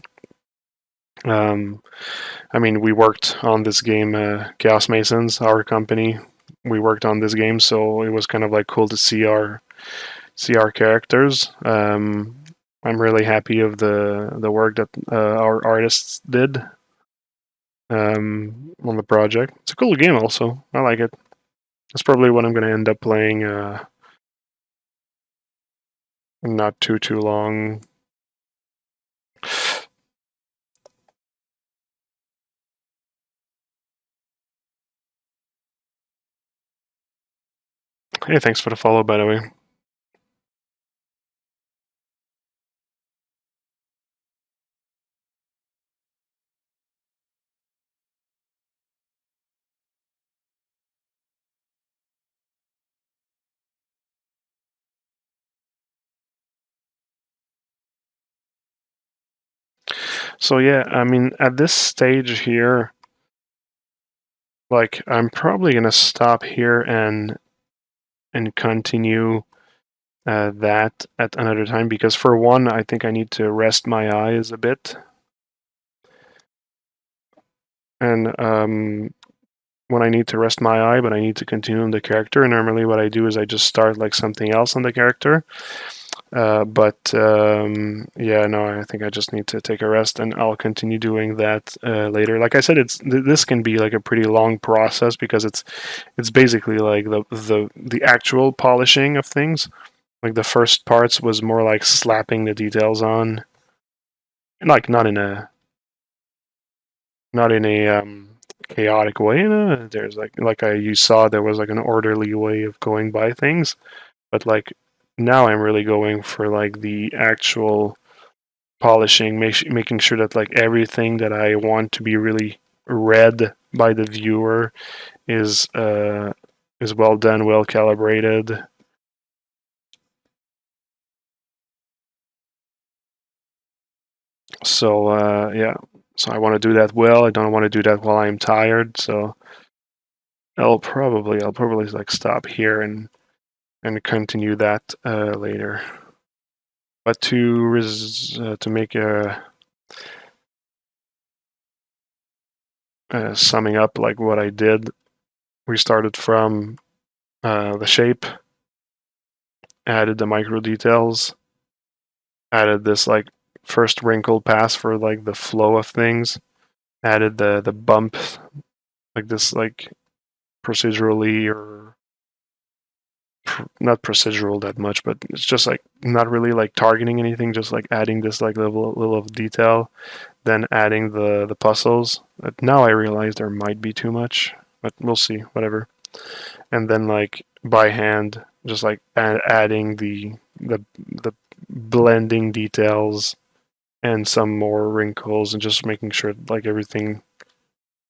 I mean, we worked on this game, Chaos Masons, our company. We worked on this game, so it was kind of like cool to see our characters. I'm really happy of the work that our artists did on the project. It's a cool game, also. I like it. That's probably what I'm going to end up playing. Not too long. Hey, thanks for the follow, by the way. So yeah, I mean, at this stage here, like, I'm probably gonna stop here and continue that at another time, because for one, I think I need to rest my eyes a bit. And when I need to rest my eye, but I need to continue on the character, normally what I do is I just start like something else on the character. Yeah, no, I think I just need to take a rest, and I'll continue doing that later. Like I said, this can be like a pretty long process, because it's basically like the actual polishing of things. Like the first parts was more like slapping the details on, and like not in a chaotic way. There's you saw, there was like an orderly way of going by things, but like now I'm really going for like the actual polishing, making sure that like everything that I want to be really read by the viewer is well done, well calibrated. So yeah, so I want to do that well. I don't want to do that while I'm tired. So I'll probably like stop here and continue that later. But to make a summing up like what I did, we started from the shape, added the micro details, added this like first wrinkle pass for like the flow of things, added the bump, like this like procedurally, or not procedural that much, but it's just like not really like targeting anything, just like adding this like little of detail, then adding the puzzles. But now I realize there might be too much, but we'll see, whatever. And then like by hand, just like adding the blending details and some more wrinkles, and just making sure like everything,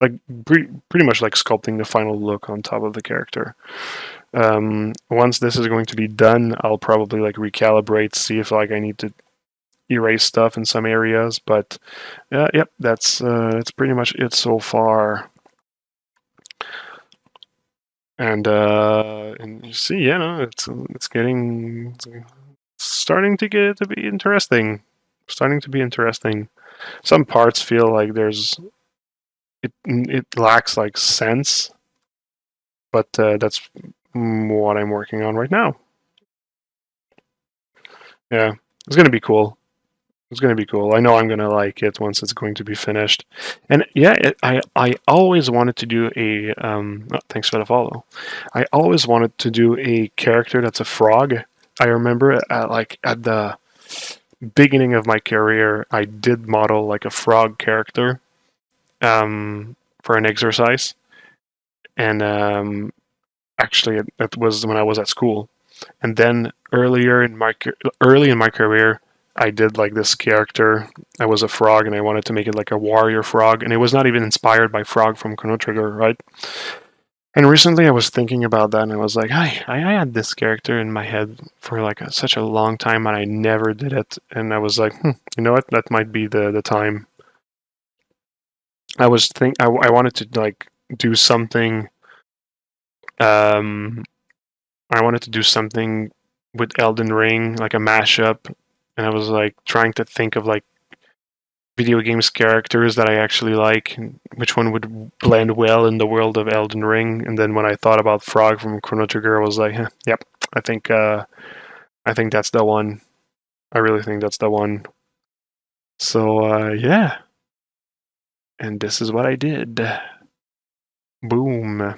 like pretty much like sculpting the final look on top of the character. Once this is going to be done, I'll probably like recalibrate, see if like I need to erase stuff in some areas. But yep, that's pretty much it so far. And you see, yeah, no, it's getting starting to get to be interesting. Starting to be interesting. Some parts feel like it lacks like sense, but that's what I'm working on right now. Yeah, it's gonna be cool. It's gonna be cool. I know I'm gonna like it once it's going to be finished. And yeah, I always wanted to do a thanks for the follow. I always wanted to do a character that's a frog. I remember at the beginning of my career, I did model like a frog character for an exercise, and actually that was when I was at school. And then early in my career, I did like this character. I was a frog, and I wanted to make it like a warrior frog, and it was not even inspired by Frog from Chrono Trigger, right? And recently I was thinking about that, and I was like, I had this character in my head for like such a long time, and I never did it. And I was like, you know what? That might be the time. I wanted to like do something. I wanted to do something with Elden Ring, like a mashup, and I was like trying to think of like video games characters that I actually like, and which one would blend well in the world of Elden Ring. And then when I thought about Frog from Chrono Trigger, I was like, yep, I think that's the one. I really think that's the one. So yeah, and this is what I did. Boom.